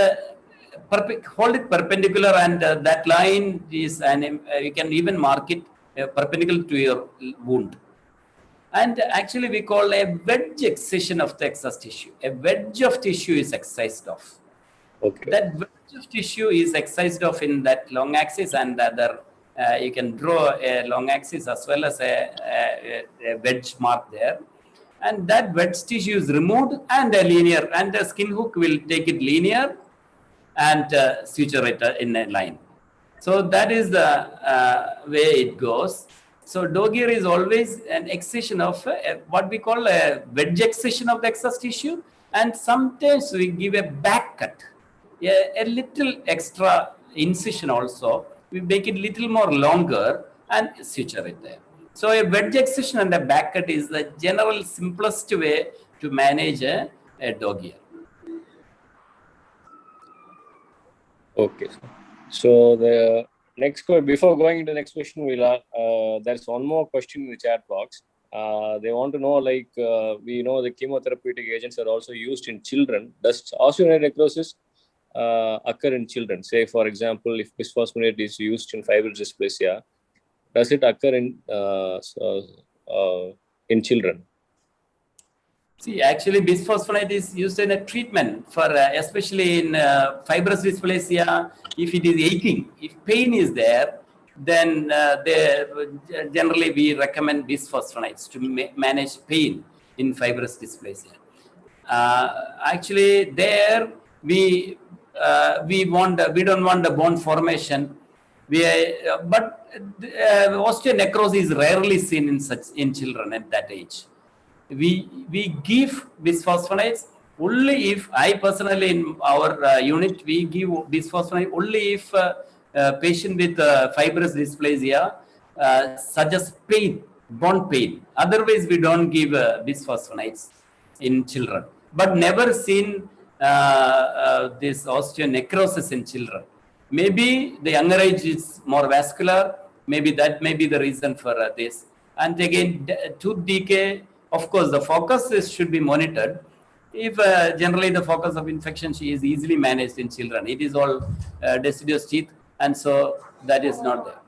hold it perpendicular, and that line is, you can even mark it perpendicular to your wound. And actually we call a wedge excision of the excess tissue. A wedge of tissue is excised off. Okay. That wedge of tissue is excised off in that long axis, and the other, you can draw a long axis as well as a wedge mark there. And that wedge tissue is removed, and a linear, and the skin hook will take it linear and suture it in a line. So that is the way it goes. So dog ear is always an excision of what we call a wedge excision of the excess tissue, and sometimes we give a back cut, a little extra incision also. We make it little more longer and suture it there. So a wedge excision and a back cut is the general simplest way to manage a dog ear. Okay. So Before going into the next question, there's one more question in the chat box. They want to know, like, we know the chemotherapeutic agents are also used in children. Does osteoradionecrosis occur in children? Say, for example, if bisphosphonate is used in fibrous dysplasia, does it occur in children? See, actually, bisphosphonate is used in a treatment for, especially in fibrous dysplasia. If it is aching, if pain is there, then generally we recommend bisphosphonates to manage pain in fibrous dysplasia. Actually, there we don't want the bone formation. But osteonecrosis is rarely seen in children at that age. We give bisphosphonates only if, I personally in our unit, we give bisphosphonate only if patient with fibrous dysplasia suggests pain, bone pain. Otherwise, we don't give bisphosphonates in children. But never seen this osteonecrosis in children. Maybe the younger age is more vascular. Maybe that may be the reason for this. And again, tooth decay. Of course, the focus should be monitored. If generally the focus of infection is easily managed in children, it is all deciduous teeth, and so that is not there.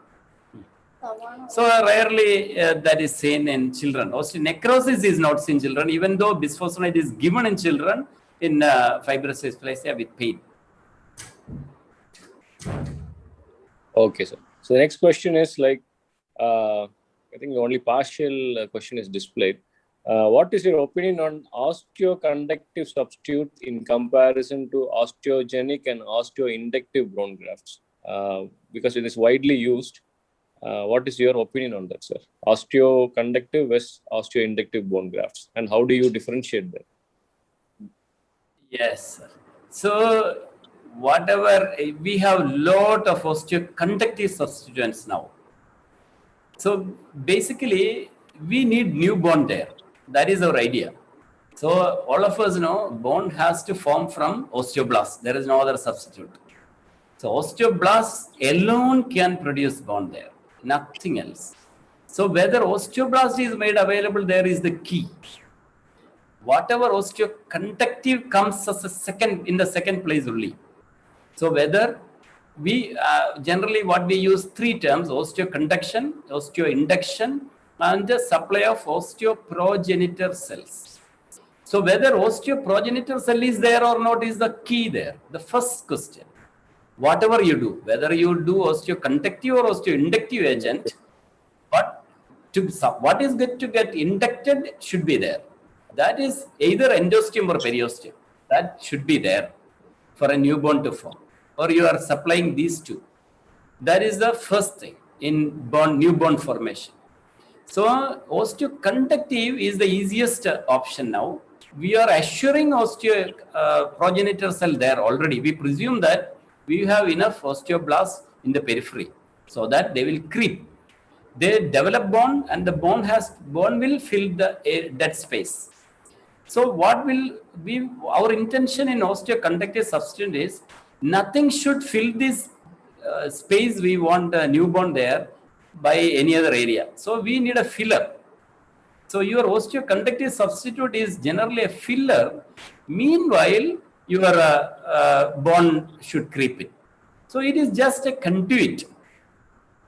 So rarely that is seen in children. Osteonecrosis is not seen in children, even though bisphosphonate is given in children in fibrous dysplasia with pain. Okay, sir. So the next question is like, I think only partial question is displayed. What is your opinion on osteoconductive substitute in comparison to osteogenic and osteoinductive bone grafts? Because it is widely used. What is your opinion on that, sir? Osteoconductive versus osteoinductive bone grafts, and how do you differentiate them? Yes, sir. So whatever, we have lot of osteoconductive substituents now. So basically, we need new bone there. That is our idea. So all of us know bone has to form from osteoblasts. There is no other substitute. So osteoblasts alone can produce bone there, nothing else. So whether osteoblast is made available there is the key. Whatever osteoconductive comes as in the second place only. So whether we generally what we use three terms: osteoconduction, osteoinduction, and the supply of osteoprogenitor cells. So whether osteoprogenitor cell is there or not is the key there. The first question. Whatever you do, whether you do osteoconductive or osteoinductive agent, but what is good to get inducted should be there. That is either endosteum or periosteum. That should be there for a newborn to form. Or you are supplying these two. That is the first thing in newborn formation. So osteoconductive is the easiest option now. We are assuring osteoprogenitor cell there already. We presume that we have enough osteoblasts in the periphery so that they will creep. They develop bone and the bone will fill the dead space. So what will be our intention in osteoconductive substitute is nothing should fill this space. We want a newborn there by any other area. So we need a filler. So your osteoconductive substitute is generally a filler. Meanwhile, your bone should creep in. So it is just a conduit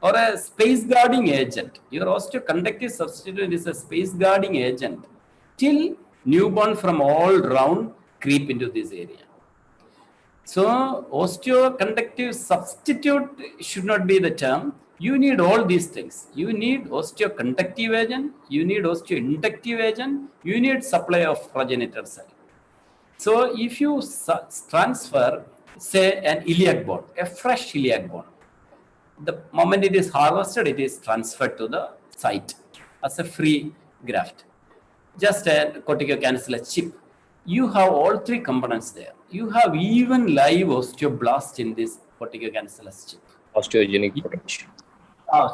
or a space guarding agent. Your osteoconductive substitute is a space guarding agent till newborn from all round creep into this area. So osteoconductive substitute should not be the term. You need all these things. You need osteoconductive agent, you need osteoinductive agent, you need supply of progenitor cell. So if you transfer, say, an iliac bone, a fresh iliac bone, the moment it is harvested, it is transferred to the site as a free graft. Just a corticocancellous chip. You have all three components there. You have even live osteoblast in this corticocancellous chip. Osteogenic potential.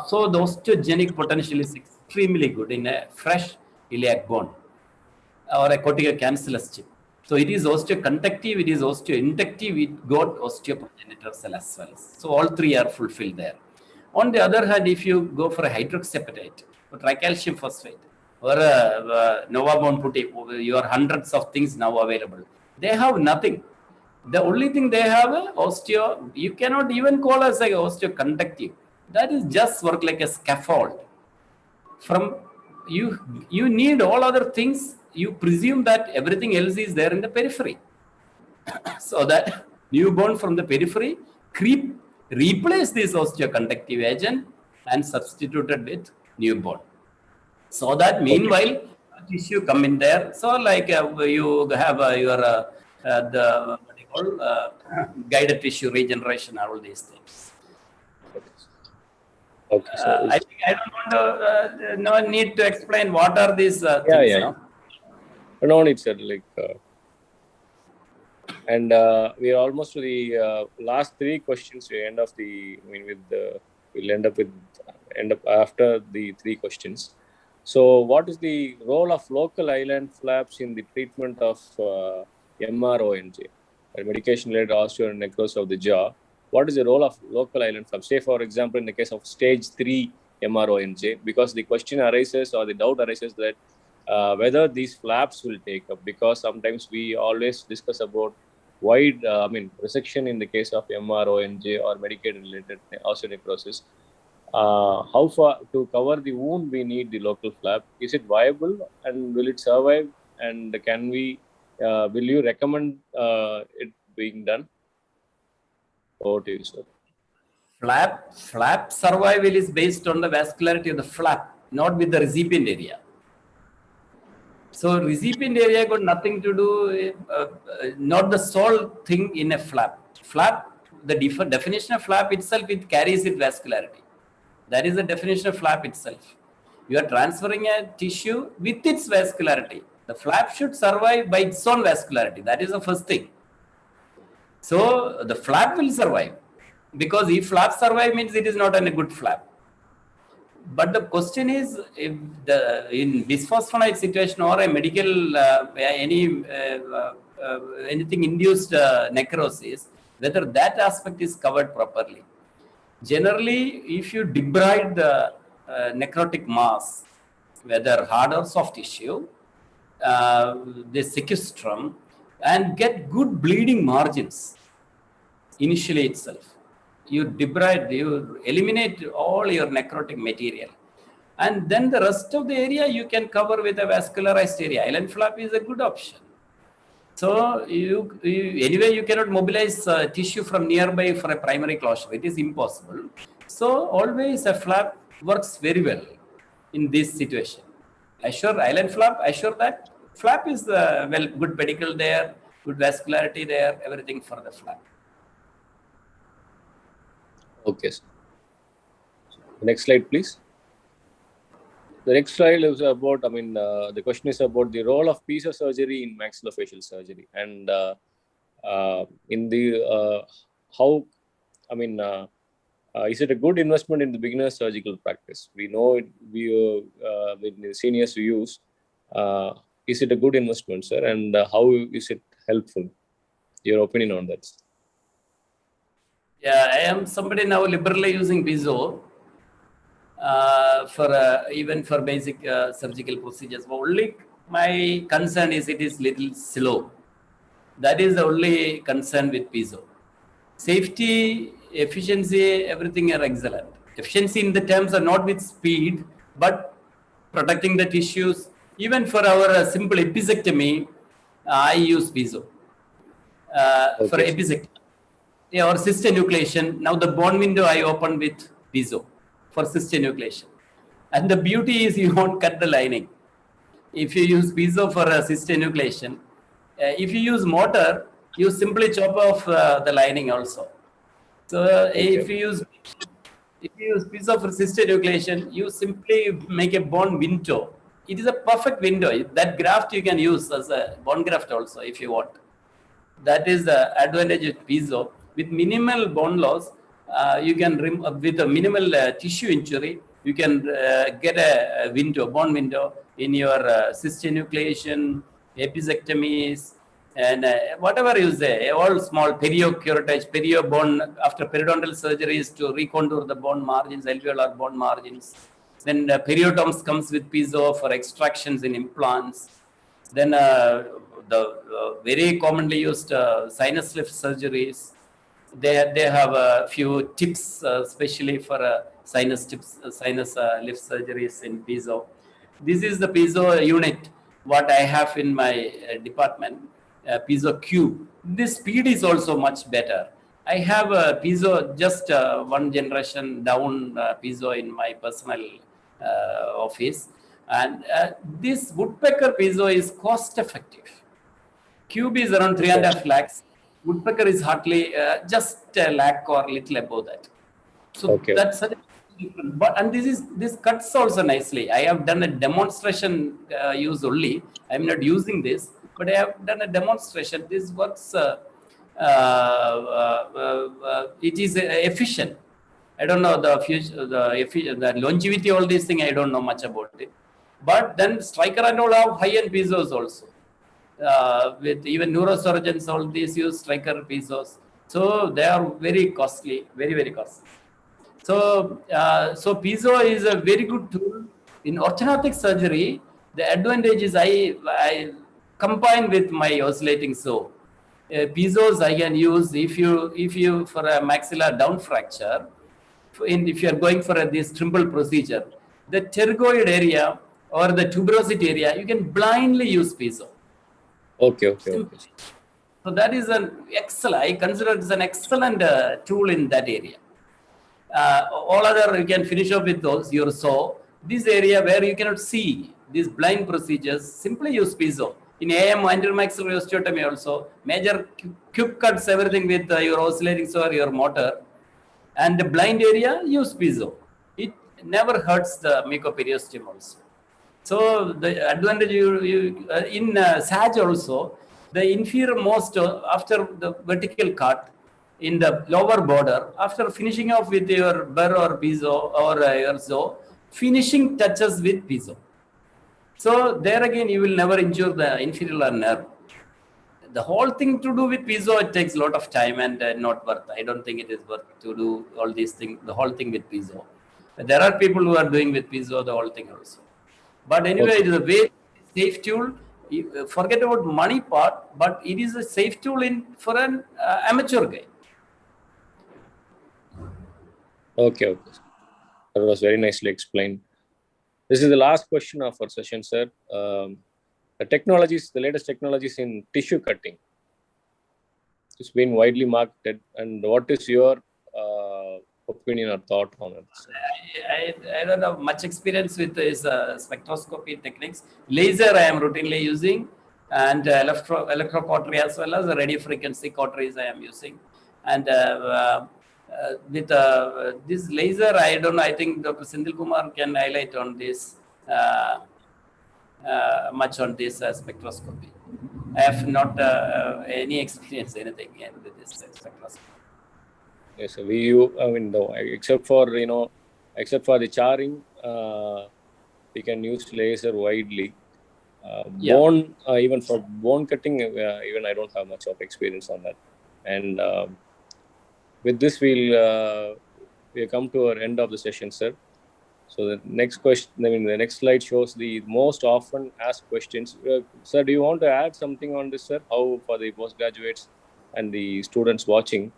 So the osteogenic potential is extremely good in a fresh iliac bone or a corticocancellous chip. So it is osteoconductive, it is osteoinductive, it got osteoprogenitor cell as well. So all three are fulfilled there. On the other hand, if you go for a hydroxyapatite, or tricalcium phosphate, or a Novabone putty, your hundreds of things now available, they have nothing. The only thing they have osteo, you cannot even call as a osteoconductive. That is just work like a scaffold. From you need all other things. You presume that everything else is there in the periphery. So that newborn from the periphery replace this osteoconductive agent and substituted with newborn. So that meanwhile tissue come in there. So like you have your the what you call guided tissue regeneration, all these things. Okay. So I think I don't want to no need to explain what are these things. yeah. No need, sir. Like, and we are almost to the last three questions. We end of the. I mean, we'll end up after the three questions. So, what is the role of local island flaps in the treatment of MRONJ, medication-related osteonecrosis of the jaw? What is the role of local island flaps? Say, for example, in the case of stage 3 MRONJ, because the question arises or the doubt arises that whether these flaps will take up, because sometimes we always discuss about wide, resection in the case of MRONJ or medication-related osteonecrosis. How far to cover the wound we need the local flap? Is it viable and will it survive? And can we? Will you recommend it being done? Over to you, sir. Flap survival is based on the vascularity of the flap, not with the recipient area. So recipient area got nothing to do, not the sole thing in a flap. Flap, the definition of flap itself, it carries its vascularity. That is the definition of flap itself. You are transferring a tissue with its vascularity. The flap should survive by its own vascularity. That is the first thing. So the flap will survive, because if flap survive means it is not a good flap. But the question is, if in bisphosphonate situation or a medical anything induced necrosis, whether that aspect is covered properly. Generally, if you debride the necrotic mass, whether hard or soft tissue, the sequestrum, and get good bleeding margins initially itself. You debride, you eliminate all your necrotic material. And then the rest of the area you can cover with a vascularized area. Island flap is a good option. So anyway, you cannot mobilize tissue from nearby for a primary closure. It is impossible. So always a flap works very well in this situation. Island flap, assure that flap is good pedicle there, good vascularity there, everything for the flap. Okay, sir. Next slide, please. The next slide is about, the question is about the role of piezo surgery in maxillofacial surgery, and in the is it a good investment in the beginner surgical practice? We know it, with the seniors we use. Is it a good investment, sir? And how is it helpful? Your opinion on that? Yeah, I am somebody now liberally using piezo even for basic surgical procedures. Only my concern is it is little slow. That is the only concern with piezo. Safety, efficiency, everything are excellent. Efficiency in the terms are not with speed, but protecting the tissues. Even for our simple episectomy, I use piezo for episectomy. Yeah, or cyst enucleation. Now the bone window I open with piezo for cyst enucleation. And the beauty is you won't cut the lining. If you use piezo for a cyst enucleation, if you use mortar, you simply chop off the lining also. So if you use piezo for cyst enucleation, you simply make a bone window. It is a perfect window. That graft you can use as a bone graft also if you want. That is the advantage of piezo. With minimal bone loss, you can with a minimal tissue injury, you can get a window, bone window in your cyst enucleation, episectomies, And whatever you say, all small periocurettage, bone after periodontal surgeries to recontour the bone margins, alveolar bone margins. Then periodoms comes with piezo for extractions in implants. Then the very commonly used sinus lift surgeries. They have a few tips, especially for sinus tips, sinus lift surgeries in piezo. This is the piezo unit what I have in my department, piezo cube. This speed is also much better. I have a piezo just one generation down piezo in my personal office, and this woodpecker piezo is cost effective. Cube is around 3.5 lakhs. Woodpecker is hardly just a lakh or little above that. So that's such a different. But and this cuts also nicely. I have done a demonstration use only. I'm not using this, but I have done a demonstration. This works. It is efficient. I don't know the future, the longevity, all these things. I don't know much about it. But then Stryker and all have high-end piezos also. With even neurosurgeons, all these use Stryker piezos. So they are very costly, very, very costly. So, so piezo is a very good tool in orthodontic surgery. The advantage is I combine with my oscillating saw. Piezos I can use if you for a maxillar down fracture, if you are going for this Trimble procedure, the pterygoid area or the tuberosity area, you can blindly use piezo. Okay. So that is an excellent. I consider it as an excellent tool in that area. All other you can finish up with those your saw. This area where you cannot see these blind procedures, simply use piezo. In AM anterior maxillary osteotomy also, major cube cuts everything with your oscillating saw or your motor, and the blind area use piezo. It never hurts the mucoperiosteum also. So the advantage in SAG also, the inferior most after the vertical cut in the lower border, after finishing off with your burr or piezo or your zo, finishing touches with piezo. So there again, you will never injure the inferior nerve. The whole thing to do with piezo, it takes a lot of time and not worth. I don't think it is worth to do all these things, the whole thing with piezo. But there are people who are doing with piezo the whole thing also. But anyway, it is a very safe tool. Forget about money part, but it is a safe tool for an amateur guy. Okay. That was very nicely explained. This is the last question of our session, sir. The latest technologies in tissue cutting. It's been widely marketed, and what is your opinion or thought on it? I don't have much experience with this spectroscopy techniques. Laser I am routinely using, and electrocautery as well as the radio frequency cauteries I am using. And with this laser, I don't know, I think Dr. Senthil Kumar can highlight on this much on this spectroscopy. I have not any experience anything with this spectroscopy. Yes, except for the charring, we can use laser widely. Bone, even for bone cutting, even I don't have much of experience on that. And with this, we'll come to our end of the session, sir. So the next question, the next slide shows the most often asked questions. Sir, do you want to add something on this, sir? How for the postgraduates and the students watching?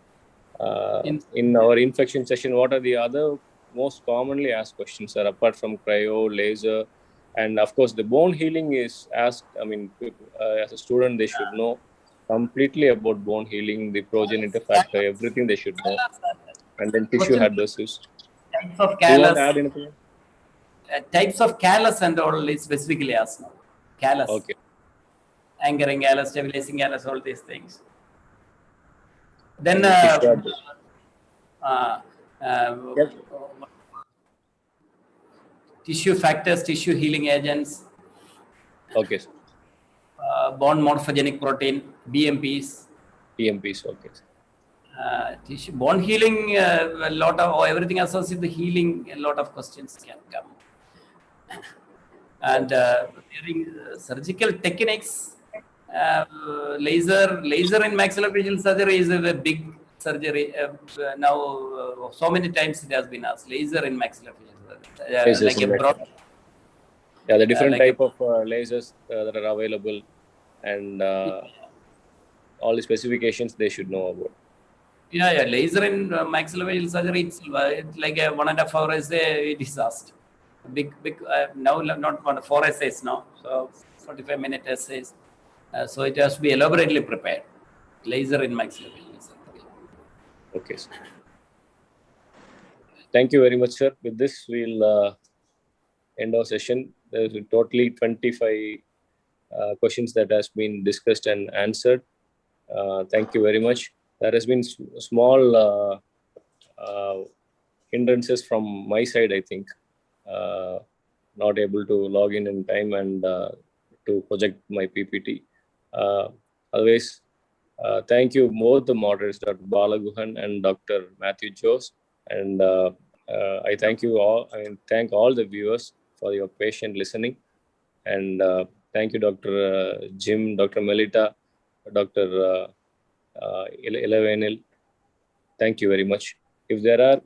In our infection session, what are the other most commonly asked questions, sir, apart from cryo, laser, and of course the bone healing is asked. As a student, they should know completely about bone healing, the progenitor factor, everything they should know, and then tissue adhesives. Types of callus. Types of callus and all is specifically asked now. Callus. Okay. Anchoring callus, stabilizing callus, all these things. Then tissue factors, tissue healing agents. Okay. Bone morphogenic protein, BMPs. Okay. Tissue bone healing, a lot of everything associated with healing, a lot of questions can come. And during surgical techniques, Laser in maxillofacial surgery is a big surgery. Now, so many times it has been asked. Laser in maxillofacial surgery, Lasers like a in broad. Yeah, the different like a- type of lasers that are available, and all the specifications they should know about. Yeah, laser in maxillofacial surgery, it's like a 1.5 hour essay, it is asked. Big, now not 4 essays now, so 45-minute essays. So it has to be elaborately prepared. Laser in maxillofacial surgery. Okay, sir. Thank you very much, sir. With this, we'll end our session. There's totally 25 questions that has been discussed and answered. Thank you very much. There has been small hindrances from my side, I think. Not able to log in time and to project my PPT. Otherwise, thank you both the moderators, Dr. Balaguhan and Dr. Matthew Jose. And I thank you all and thank all the viewers for your patient listening. And thank you, Dr. Jim, Dr. Melita, Dr. Elevenil. Thank you very much. If there are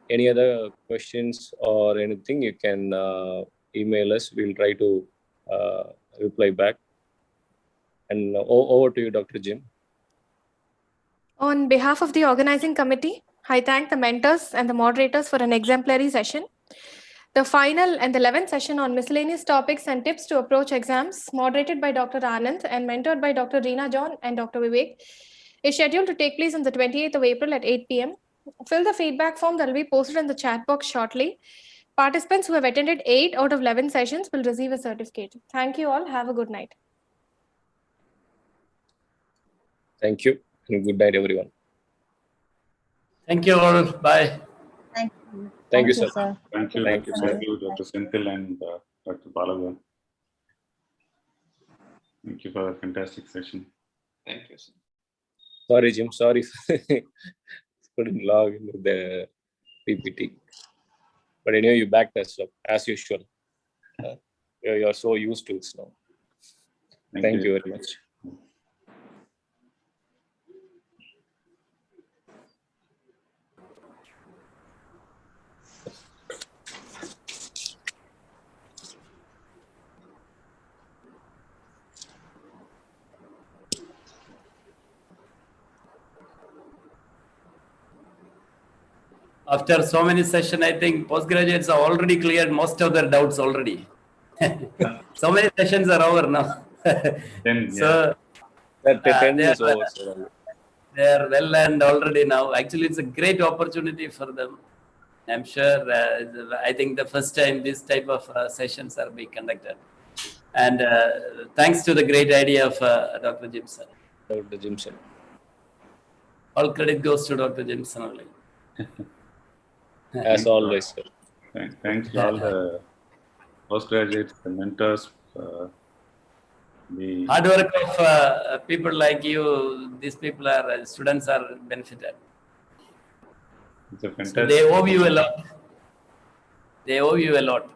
any other questions or anything, you can email us. We'll try to reply back. And over to you, Dr. Jim. On behalf of the organizing committee, I thank the mentors and the moderators for an exemplary session. The final and the 11th session on miscellaneous topics and tips to approach exams, moderated by Dr. Anand and mentored by Dr. Reena John and Dr. Vivek, is scheduled to take place on the 28th of April at 8 p.m. Fill the feedback form that will be posted in the chat box shortly. Participants who have attended 8 out of 11 sessions will receive a certificate. Thank you all. Have a good night. Thank you and good night, everyone. Thank you all. Bye. Thank you, sir. Thank you, Thank you, sir. Thank you, Dr. Senthil and Dr. Balagan. Thank you for a fantastic session. Thank you, sir. Sorry, Jim. Sorry. Couldn't log into the PPT. But anyway, you backed us up as usual. You're so used to it now. Thank you very much. After so many sessions, I think postgraduates have already cleared most of their doubts already. So many sessions are over now. So that 10 is over. They are well learned already now. Actually, it's a great opportunity for them. I'm sure. I think the first time this type of sessions are being conducted. And thanks to the great idea of Dr. Jimson. Dr. Jimson. All credit goes to Dr. Jimson only. As always, sir. Thanks to all the postgraduates, the mentors. The hard work of people like you, these people are, students are benefited. It's a fantastic. So they owe you a lot. They owe you a lot.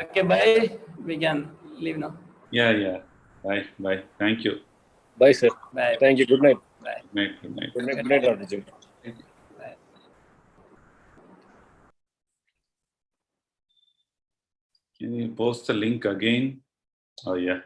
Okay, bye. We can leave now. Yeah. Bye. Thank you. Bye, sir. Bye. Thank you. Good night. Bye. Good night. Good night, Dr. Jim. Bye. Can you post the link again? Oh, yeah.